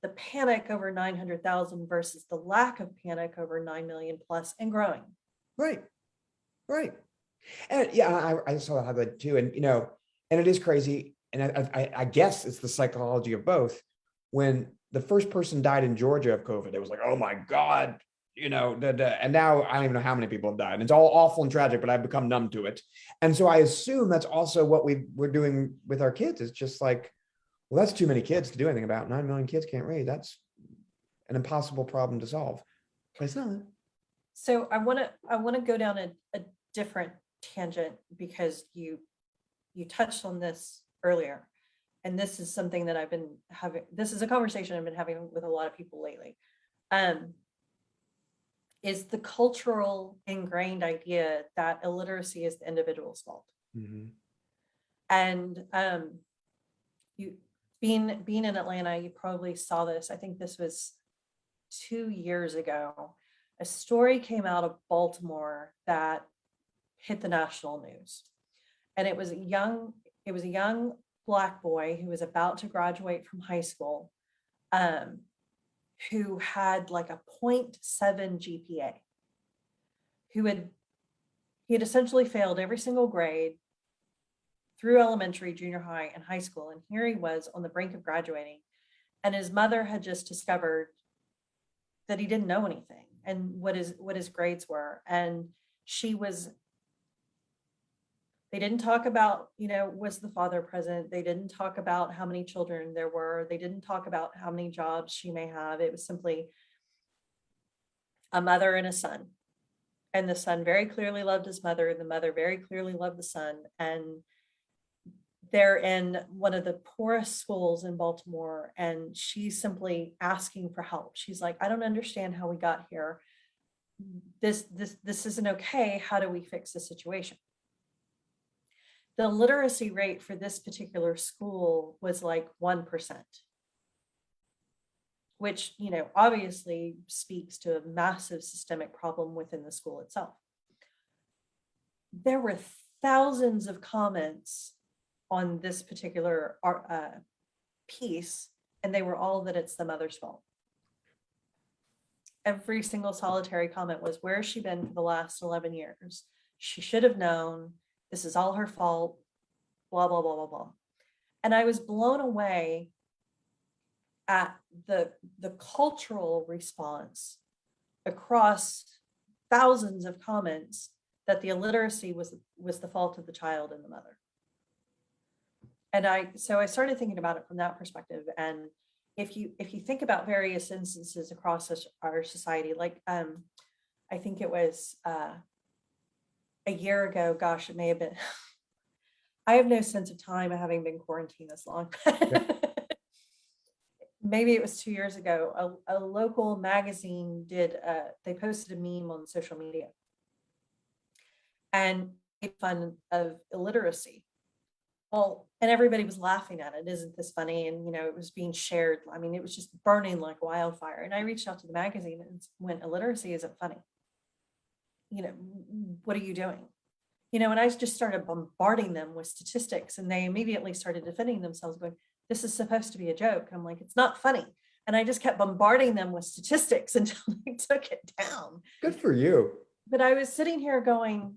the panic over 900,000 versus the lack of panic over 9 million plus and growing. Right. And yeah, I saw that too. And, and it is crazy. and I guess it's the psychology of both. When the first person died in Georgia of COVID, it was like, oh my God, and now I don't even know how many people have died. And it's all awful and tragic, but I've become numb to it. And so I assume that's also what we're doing with our kids. It's just like, well, that's too many kids to do anything about. 9 million kids can't read. That's an impossible problem to solve. But it's not. So I want to go down a different tangent, because you touched on this earlier, and this is something that I've been having. This is a conversation I've been having with a lot of people lately. Is the cultural ingrained idea that illiteracy is the individual's fault. Mm-hmm. And you being in Atlanta, you probably saw this. I think this was 2 years ago. A story came out of Baltimore that hit the national news. And it was a young Black boy who was about to graduate from high school, who had like a 0.7 GPA, he had essentially failed every single grade through elementary, junior high, and high school. And here he was on the brink of graduating. And his mother had just discovered that he didn't know anything and what his grades were. And they didn't talk about, was the father present? They didn't talk about how many children there were. They didn't talk about how many jobs she may have. It was simply a mother and a son. And the son very clearly loved his mother, and the mother very clearly loved the son. And they're in one of the poorest schools in Baltimore, and she's simply asking for help. She's like, I don't understand how we got here. This isn't okay. How do we fix the situation? The literacy rate for this particular school was like 1%, which, obviously speaks to a massive systemic problem within the school itself. There were thousands of comments on this particular piece, and they were all that it's the mother's fault. Every single solitary comment was, where has she been for the last 11 years? She should have known. This is all her fault, blah, blah, blah, blah, blah. And I was blown away at the cultural response across thousands of comments that the illiteracy was the fault of the child and the mother. And so I started thinking about it from that perspective. And if you think about various instances across our society, like I think it was a year ago, gosh, it may have been, I have no sense of time having been quarantined this long. Maybe it was 2 years ago, a local magazine they posted a meme on social media and made fun of illiteracy. Well, and everybody was laughing at it. Isn't this funny? And, it was being shared. I mean, it was just burning like wildfire. And I reached out to the magazine and went, illiteracy isn't funny. What are you doing? And I just started bombarding them with statistics, and they immediately started defending themselves, going, this is supposed to be a joke. I'm like, it's not funny. And I just kept bombarding them with statistics until they took it down. Good for you. But I was sitting here going,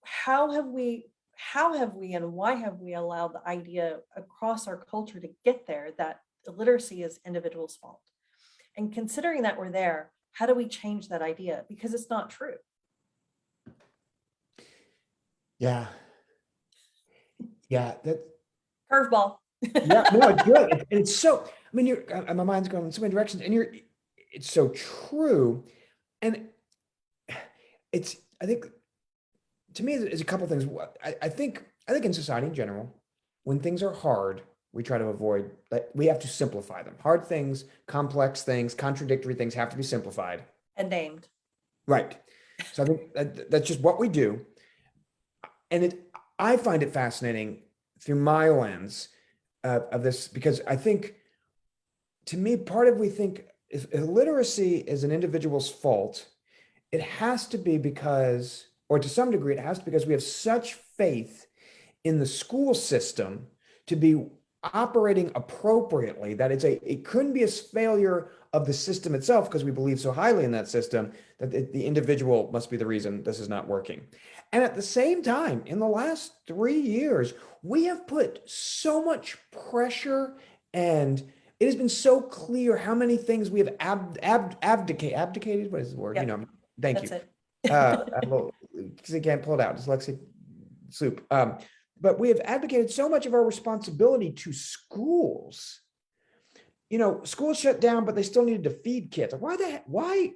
how have we and why have we allowed the idea across our culture to get there that illiteracy is individual's fault? And considering that we're there, how do we change that idea? Because it's not true. Yeah. That curveball. Yeah, no, it's good. And it's so, I mean, my mind's going in so many directions, and it's so true. And I think, to me, there's a couple of things. I think in society in general, when things are hard, we try to avoid, like, we have to simplify them. Hard things, complex things, contradictory things have to be simplified. And named. Right. So I think that's just what we do. And I find it fascinating through my lens of this, because I think, to me, we think if illiteracy is an individual's fault, it has to be because, or to some degree, it has to be because we have such faith in the school system to be operating appropriately that it couldn't be a failure of the system itself, because we believe so highly in that system that the individual must be the reason this is not working. And at the same time, in the last 3 years, we have put so much pressure, and it has been so clear how many things we have abdicated. What is the word? Yep, Thank that's you. it. Because I can't pull it out. Dyslexic soup. But we have advocated so much of our responsibility to schools. Schools shut down, but they still needed to feed kids. Why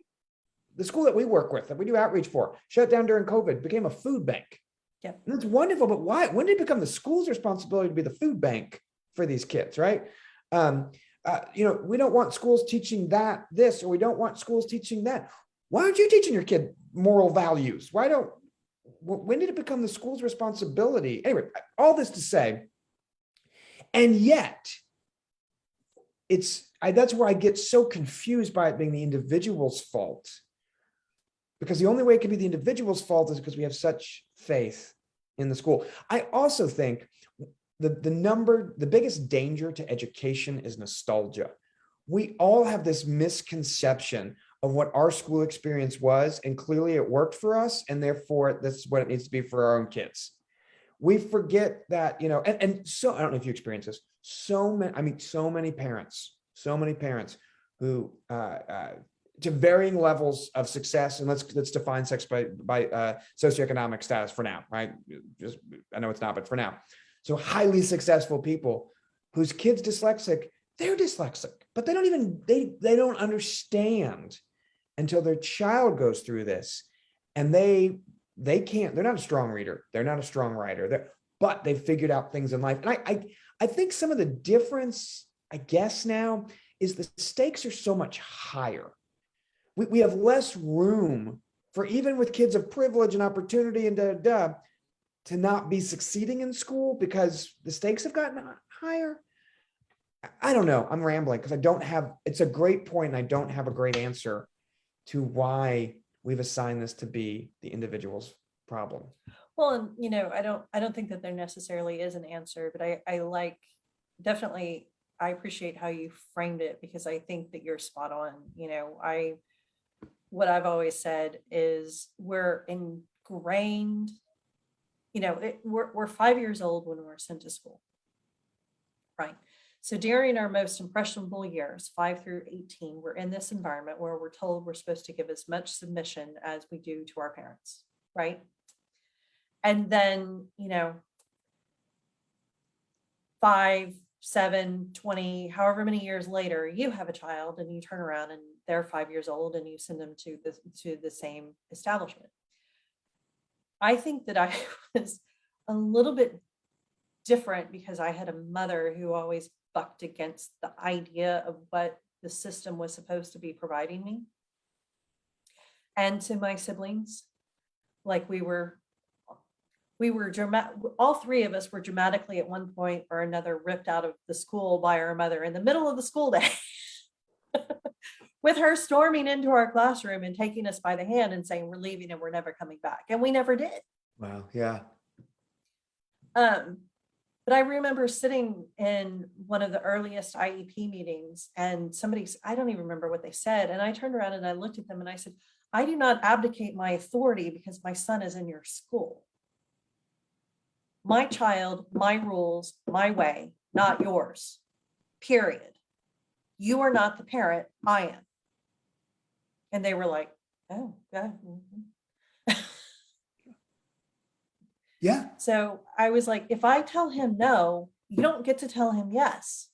the school that we work with, that we do outreach for, shut down during COVID, became a food bank. Yeah. And that's wonderful, but why? When did it become the school's responsibility to be the food bank for these kids, right? We don't want schools teaching this, or we don't want schools teaching that. Why aren't you teaching your kid moral values? When did it become the school's responsibility? Anyway, all this to say, and yet that's where I get so confused by it being the individual's fault. Because the only way it can be the individual's fault is because we have such faith in the school. I also think the biggest danger to education is nostalgia. We all have this misconception of what our school experience was, and clearly it worked for us, and therefore that's what it needs to be for our own kids. We forget that, and so I don't know if you experience this. So many parents who to varying levels of success, and let's define sex by socioeconomic status for now, right? I know it's not, but for now. So highly successful people whose kid's dyslexic, they're dyslexic, but they don't understand until their child goes through this, and they're not a strong reader, they're not a strong writer, but they've figured out things in life. And I think some of the difference, I guess now, is the stakes are so much higher. We have less room for, even with kids of privilege and opportunity and to not be succeeding in school because the stakes have gotten higher. I don't know. I'm rambling because it's a great point, and I don't have a great answer to why we've assigned this to be the individual's problem. Well, and I don't think that there necessarily is an answer, but I definitely appreciate how you framed it, because I think that you're spot on. What I've always said is we're ingrained, we're 5 years old when we're sent to school, right? So during our most impressionable years, 5 through 18, we're in this environment where we're told we're supposed to give as much submission as we do to our parents, right? And then, 5, 7, 20, however many years later, you have a child and you turn around and they're 5 years old and you send them to the same establishment. I think that I was a little bit different because I had a mother who always bucked against the idea of what the system was supposed to be providing me. And to my siblings, like we were dramatic. All three of us were dramatically at one point or another ripped out of the school by our mother in the middle of the school day, with her storming into our classroom and taking us by the hand and saying, "We're leaving and we're never coming back." And we never did. Wow. Yeah. But I remember sitting in one of the earliest IEP meetings, and I don't even remember what they said. And I turned around and I looked at them and I said, "I do not abdicate my authority because my son is in your school. My child, my rules, my way, not yours, period. You are not the parent, I am." And they were like, "Oh, yeah." Yeah. So I was like, if I tell him no, you don't get to tell him yes.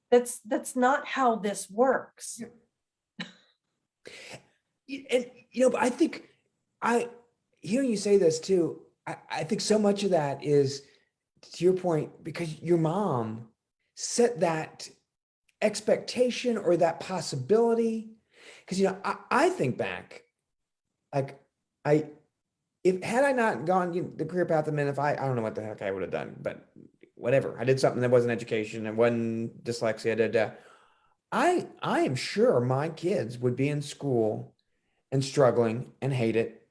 That's not how this works. And but I think hearing you say this too, I think so much of that is, to your point, because your mom set that expectation or that possibility. Because I think back, like had I not gone the career path I'm in, I don't know what the heck I would have done, but whatever. I did something that wasn't education and wasn't dyslexia. I am sure my kids would be in school and struggling and hate it.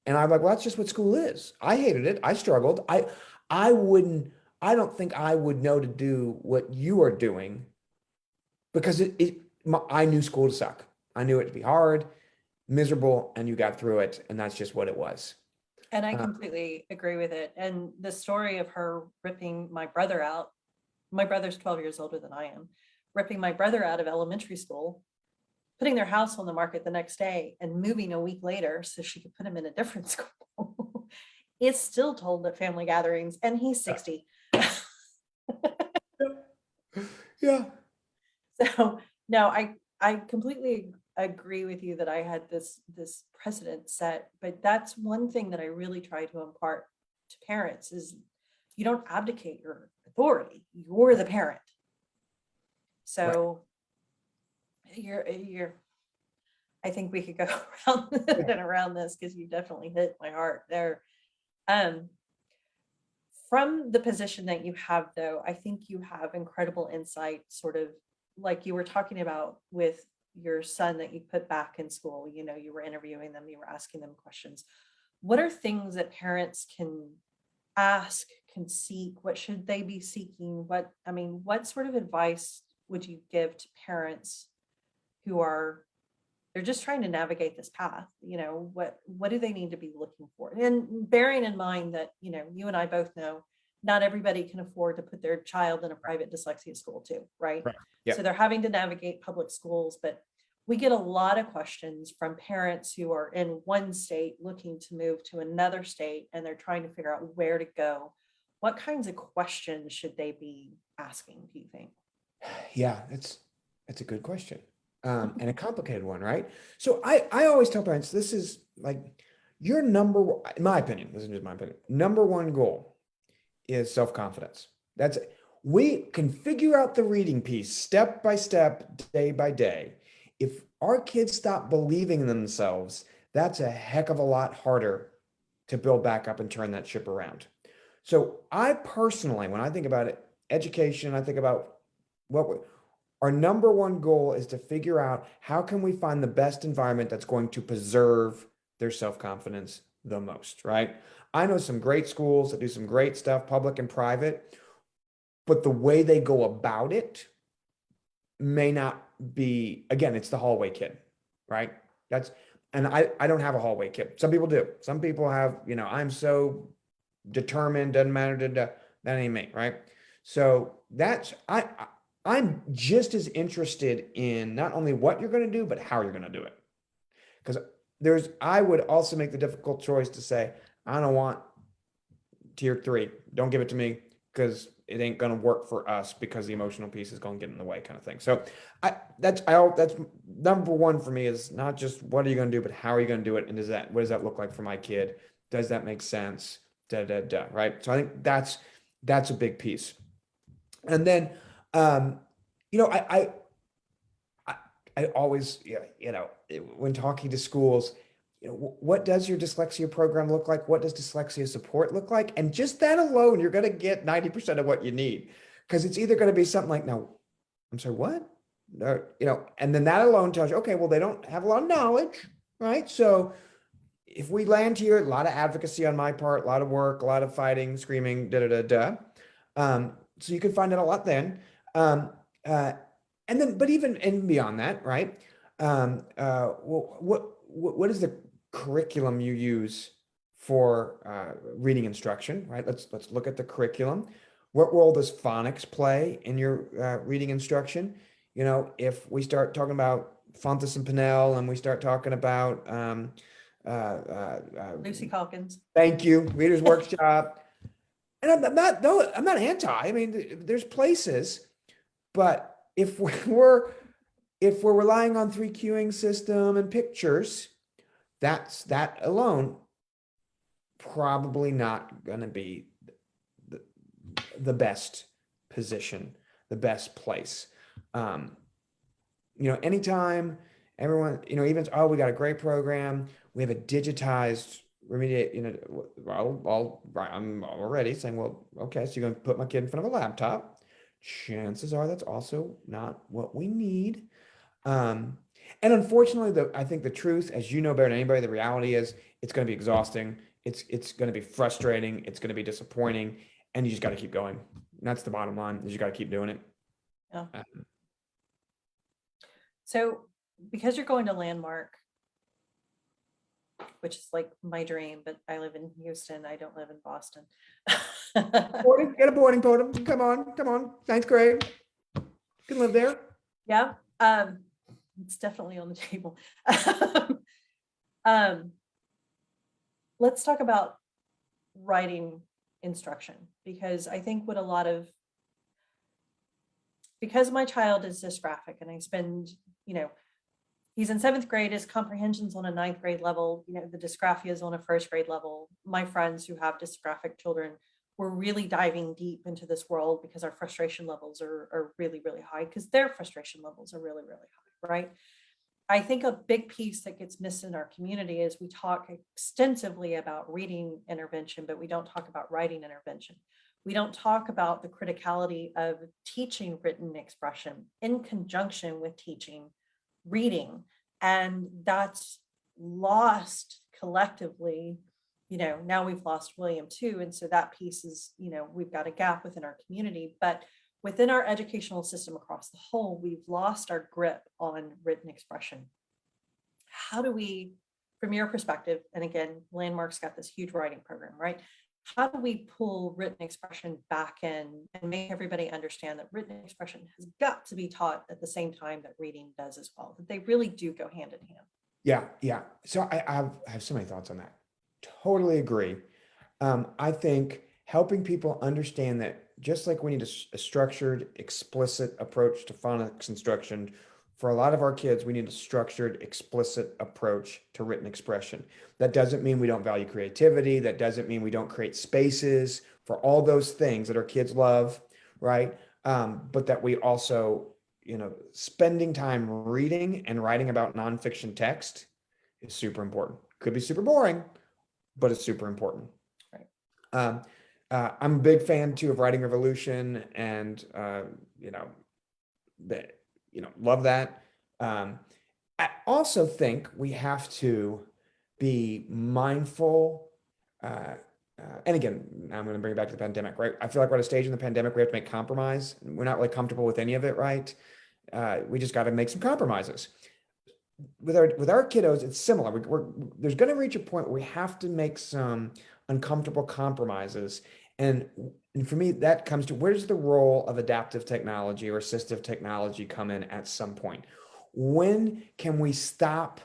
And I'm like, well, that's just what school is. I hated it. I struggled. I don't think I would know to do what you are doing, because I knew school to suck. I knew it to be hard, miserable, and you got through it. And that's just what it was. And I completely agree with it. And the story of her ripping my brother out, my brother's 12 years older than I am, ripping my brother out of elementary school, putting their house on the market the next day and moving a week later so she could put him in a different school. It's still told at family gatherings, and he's 60. Yeah. So no, I completely agree with you that I had this precedent set, but that's one thing that I really try to impart to parents is you don't abdicate your authority. You're the parent. So you're I think we could go around and around this because you definitely hit my heart there. Um, from the position that you have, though, I think you have incredible insight, sort of like you were talking about with your son that you put back in school. You know, you were interviewing them, you were asking them questions. What are things that parents can ask, can seek? What should they be seeking? What sort of advice would you give to parents who are they're just trying to navigate this path? You know, what do they need to be looking for? And bearing in mind that, you know, you and I both know not everybody can afford to put their child in a private dyslexia school too, right? Right. Yeah. So they're having to navigate public schools, but we get a lot of questions from parents who are in one state looking to move to another state, and they're trying to figure out where to go. What kinds of questions should they be asking, do you think? Yeah, that's a good question. And a complicated one, right? So I always tell parents, this is like your in my opinion, this is just my opinion, number one goal is self-confidence. We can figure out the reading piece step by step, day by day. If our kids stop believing in themselves, that's a heck of a lot harder to build back up and turn that ship around. So I personally, when I think about it, education, I think about our number one goal is to figure out how can we find the best environment that's going to preserve their self-confidence the most, right? I know some great schools that do some great stuff, public and private, but the way they go about it may not be, again, it's the hallway kid, right? And I don't have a hallway kid. Some people do. Some people have, you know, I'm so determined, doesn't matter, that ain't me, right? So I'm just as interested in not only what you're going to do, but how you're going to do it. Because I would also make the difficult choice to say, I don't want tier 3. Don't give it to me because it ain't going to work for us because the emotional piece is going to get in the way, kind of thing. So that's number one for me, is not just what are you going to do, but how are you going to do it? And what does that look like for my kid? Does that make sense? Right? So I think that's a big piece. And then, you know, I always, you know, when talking to schools, you know, what does your dyslexia program look like? What does dyslexia support look like? And just that alone, you're going to get 90% of what you need, because it's either going to be something like, no, I'm sorry, what? You know, and then that alone tells you, okay, well, they don't have a lot of knowledge, right? So if we land here, a lot of advocacy on my part, a lot of work, a lot of fighting, screaming, so you can find out a lot then. And then, but even and beyond that, right? What is the curriculum you use for reading instruction, right? Let's look at the curriculum. What role does phonics play in your reading instruction? You know, if we start talking about Fontes and Pinnell, and we start talking about Lucy Calkins. thank you, Reader's Workshop. And I'm not anti. I mean, there's places, but if we're relying on 3 queuing system and pictures, that alone probably not going to be the best position, the best place. You know, anytime everyone, you know, even, oh, we got a great program, we have a digitized remediate, you know, I'm already saying, well, okay, so you're going to put my kid in front of a laptop. Chances are that's also not what we need. And unfortunately, I think the truth, as you know better than anybody, the reality is it's going to be exhausting. It's going to be frustrating. It's going to be disappointing, and you just got to keep going. And that's the bottom line. You just got to keep doing it. Yeah. So because you're going to Landmark, which is like my dream, but I live in Houston. I don't live in Boston. Get a boarding podium. Come on. Ninth grade. You can live there. Yeah. It's definitely on the table. Let's talk about writing instruction, because I think because my child is dysgraphic and I spend, he's in 7th grade, his comprehension's on a 9th grade level, the dysgraphia is on a 1st grade level. My friends who have dysgraphic children, we're really diving deep into this world because our frustration levels are really, really high, because their frustration levels are really, really high, right? I think a big piece that gets missed in our community is we talk extensively about reading intervention, but we don't talk about writing intervention. We don't talk about the criticality of teaching written expression in conjunction with teaching reading. And that's lost collectively. Now we've lost William too. And so that piece is, we've got a gap within our community, but within our educational system across the whole, we've lost our grip on written expression. How do we, from your perspective, and again, Landmark's got this huge writing program, right? How do we pull written expression back in and make everybody understand that written expression has got to be taught at the same time that reading does as well, that they really do go hand in hand? Yeah. So I have so many thoughts on that. Totally agree. I think helping people understand that just like we need a structured, explicit approach to phonics instruction, for a lot of our kids, we need a structured, explicit approach to written expression. That doesn't mean we don't value creativity. That doesn't mean we don't create spaces for all those things that our kids love, right? But that we also, spending time reading and writing about nonfiction text is super important. Could be super boring, but it's super important. Right. I'm a big fan too of Writing Revolution, and love that. I also think we have to be mindful. And again, I'm going to bring it back to the pandemic, right? I feel like we're at a stage in the pandemic we have to make compromise. We're not really comfortable with any of it, right? We just got to make some compromises. With our kiddos, it's similar. There's going to reach a point where we have to make some uncomfortable compromises. And for me, that comes to, where does the role of adaptive technology or assistive technology come in at some point? When can we stop,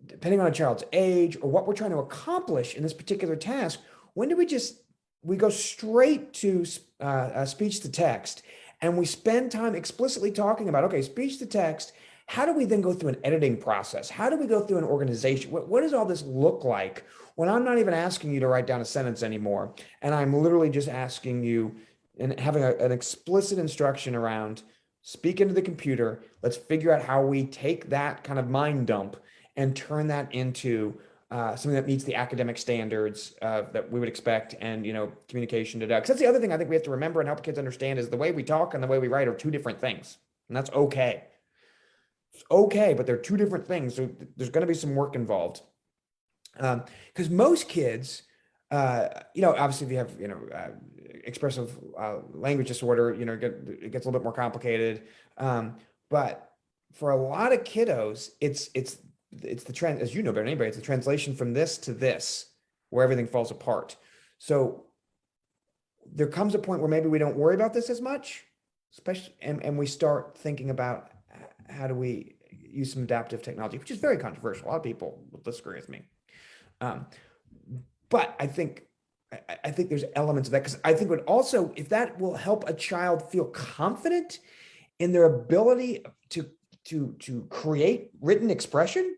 depending on a child's age or what we're trying to accomplish in this particular task, when do we go straight to speech to text, and we spend time explicitly talking about, okay, speech to text, how do we then go through an editing process? How do we go through an organization? What does all this look like when I'm not even asking you to write down a sentence anymore, and I'm literally just asking you and having an explicit instruction around speak into the computer. Let's figure out how we take that kind of mind dump and turn that into something that meets the academic standards that we would expect, and communication. Because that's the other thing I think we have to remember and help kids understand is the way we talk and the way we write are two different things, and that's okay. It's okay, but they're two different things. So there's going to be some work involved. Because most kids, obviously if you have, expressive language disorder, it gets a little bit more complicated. But for a lot of kiddos, it's the trend, as you know better than anybody, it's the translation from this to this, where everything falls apart. So there comes a point where maybe we don't worry about this as much, especially, and we start thinking about how do we use some adaptive technology, which is very controversial. A lot of people will disagree with me. But I think there's elements of that, because I think also, if that will help a child feel confident in their ability to create written expression,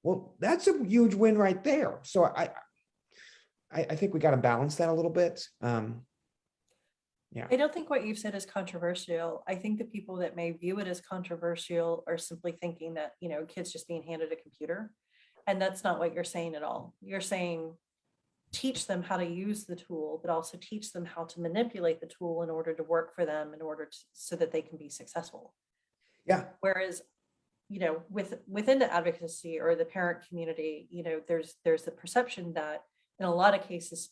well, that's a huge win right there. So I think we got to balance that a little bit. Yeah. I don't think what you've said is controversial. I think the people that may view it as controversial are simply thinking that, kids just being handed a computer. And that's not what you're saying at all. You're saying teach them how to use the tool, but also teach them how to manipulate the tool in order to work for them, so that they can be successful. Yeah. Whereas, within the advocacy or the parent community, there's the perception that in a lot of cases,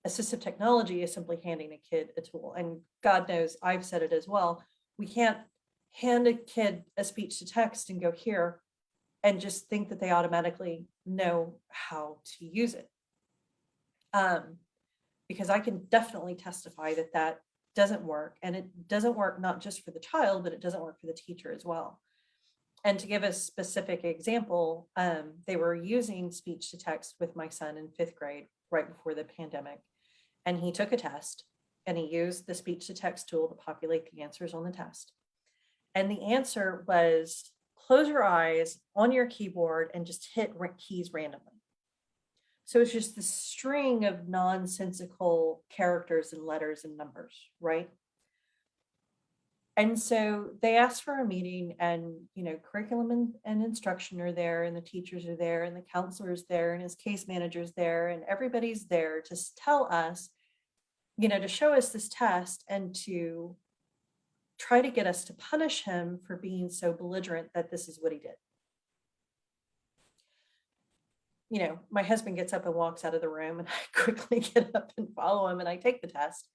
assistive technology is simply handing a kid a tool. And God knows, I've said it as well. We can't hand a kid a speech to text and go here and just think that they automatically know how to use it. Because I can definitely testify that that doesn't work, and it doesn't work not just for the child, but it doesn't work for the teacher as well. And to give a specific example, they were using speech to text with my son in 5th grade right before the pandemic. And he took a test and he used the speech to text tool to populate the answers on the test. And the answer was close your eyes on your keyboard and just hit keys randomly. So it's just this string of nonsensical characters and letters and numbers, right? And so they asked for a meeting, and curriculum and instruction are there, and the teachers are there, and the counselor's there, and his case manager's there, and everybody's there to tell us, to show us this test and to try to get us to punish him for being so belligerent that this is what he did. My husband gets up and walks out of the room, and I quickly get up and follow him, and I take the test.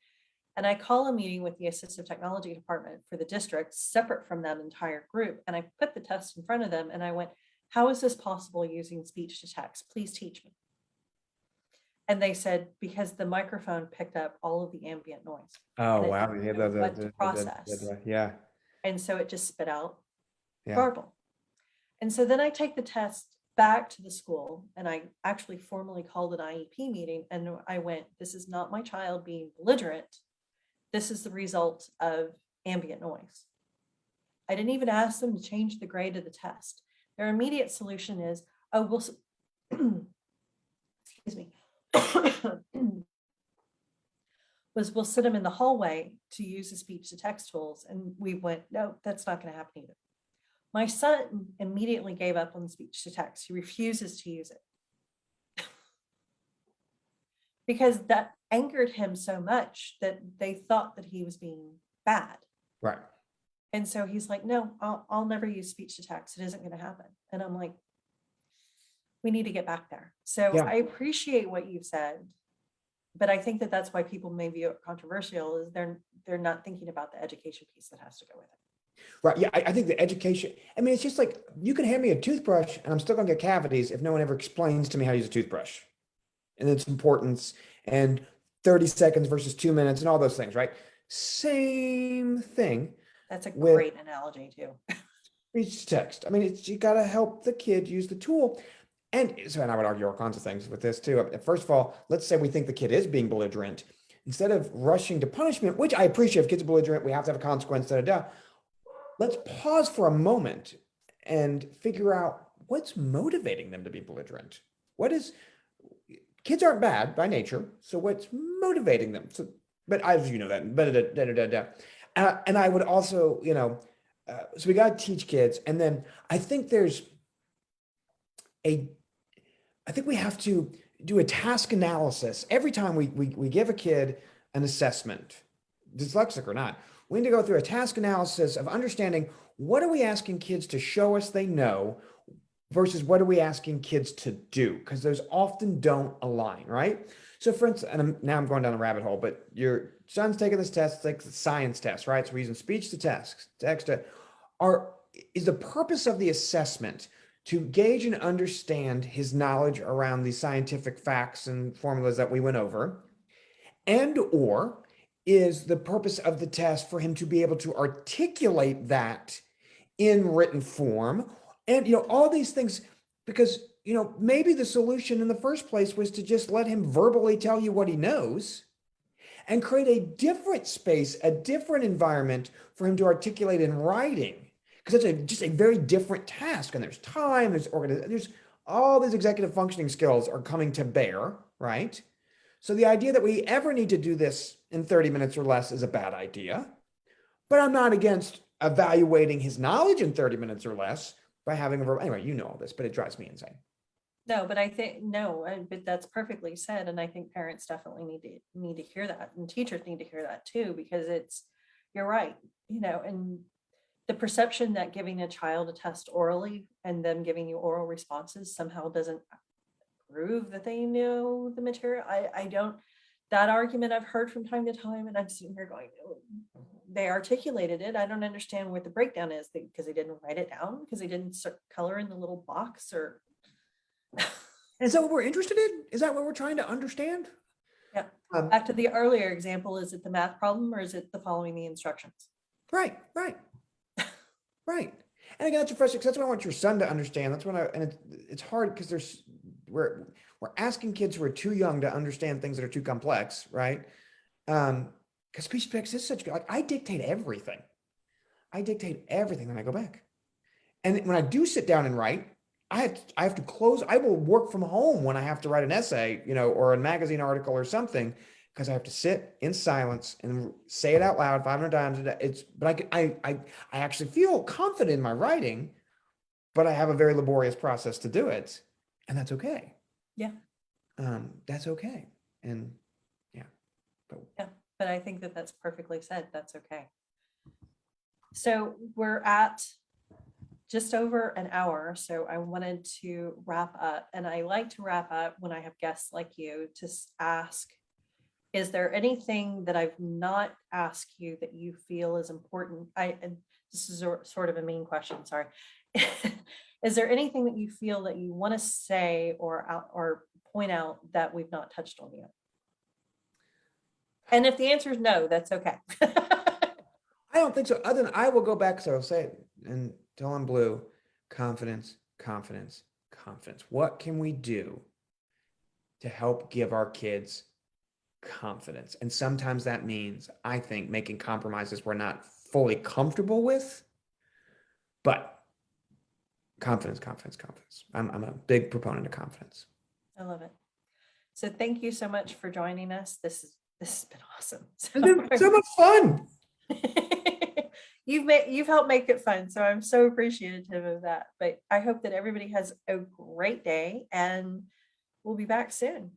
And I call a meeting with the assistive technology department for the district, separate from that entire group. And I put the test in front of them, and I went, how is this possible using speech to text? Please teach me. And they said, because the microphone picked up all of the ambient noise. Oh, and wow. it didn't know what to process. Yeah. And so it just spit out Yeah. garble. And so then I take the test back to the school, and I actually formally called an IEP meeting, and I went, this is not my child being belligerent. This is the result of ambient noise. I didn't even ask them to change the grade of the test. Their immediate solution is, oh, we'll, excuse me, we'll sit them in the hallway to use the speech to text tools. And we went, no, that's not going to happen either. My son immediately gave up on speech to text. He refuses to use it. Because that angered him so much that they thought that he was being bad. Right. And so he's like, no, I'll never use speech to text. It isn't going to happen. And I'm like, we need to get back there. So Yeah. I appreciate what you've said, but I think that that's why people may view it controversial, is they're not thinking about the education piece that has to go with it. Right. Yeah. I think the education, it's just like, you can hand me a toothbrush and I'm still gonna get cavities if no one ever explains to me how to use a toothbrush and its importance and 30 seconds versus 2 minutes and all those things, right? Same thing. That's a great analogy too. Speech to text. You got to help the kid use the tool. And I would argue all kinds of things with this too. First of all, let's say we think the kid is being belligerent. Instead of rushing to punishment, which I appreciate, if kids are belligerent, we have to have a consequence, let's pause for a moment and figure out what's motivating them to be belligerent. Kids aren't bad by nature, so what's motivating them? So, but as you know that, and I would also, so we got to teach kids, and then I think we have to do a task analysis every time we give a kid an assessment, dyslexic or not. We need to go through a task analysis of understanding, what are we asking kids to show us they know versus what are we asking kids to do? Because those often don't align, right? So for instance, and now I'm going down a rabbit hole, but your son's taking this test, it's like the science test, right? So we're using speech to text. Is the purpose of the assessment to gauge and understand his knowledge around the scientific facts and formulas that we went over? And or is the purpose of the test for him to be able to articulate that in written form? And, all these things, because, maybe the solution in the first place was to just let him verbally tell you what he knows and create a different space, a different environment for him to articulate in writing. Because it's just a very different task. And there's time, there's all these executive functioning skills are coming to bear, right? So the idea that we ever need to do this in 30 minutes or less is a bad idea. But I'm not against evaluating his knowledge in 30 minutes or less by having anyway, you know all this, but it drives me insane. No, but but that's perfectly said. And I think parents definitely need to hear that, and teachers need to hear that too, because you're right, and the perception that giving a child a test orally and them giving you oral responses somehow doesn't prove that they know the material. That argument I've heard from time to time, and I'm sitting here going, oh, they articulated it. I don't understand what the breakdown is, because they didn't write it down, because they didn't color in the little box, or Is that what we're interested in? Is that what we're trying to understand? Yeah. Um, Back to the earlier example, is it the math problem or is it the following the instructions? right, right, right. And again, that's frustrating. That's what I want your son to understand. That's what and it's hard because we're asking kids who are too young to understand things that are too complex, right? Because speech specs is such good. Like I dictate everything. I dictate everything when I go back. And when I do sit down and write, I have to close. I will work from home when I have to write an essay, or a magazine article or something, because I have to sit in silence and say it out loud 500 times a day. But I actually feel confident in my writing, but I have a very laborious process to do it, and that's okay. Yeah. That's okay. And yeah. But I think that that's perfectly said. That's okay. So we're at just over an hour. So I wanted to wrap up, and I like to wrap up when I have guests like you to ask, is there anything that I've not asked you that you feel is important? And this is sort of a mean question, sorry. Is there anything that you feel that you want to say or point out that we've not touched on yet? And if the answer is no, that's okay. I don't think so. Other than I will go back, so I'll say it until I'm blue. Confidence, confidence, confidence. What can we do to help give our kids confidence? And sometimes that means, I think, making compromises we're not fully comfortable with, but confidence, confidence, confidence. I'm a big proponent of confidence. I love it. So thank you so much for joining us. This has been awesome. It's been so much fun. You've helped make it fun, so I'm so appreciative of that. But I hope that everybody has a great day, and we'll be back soon.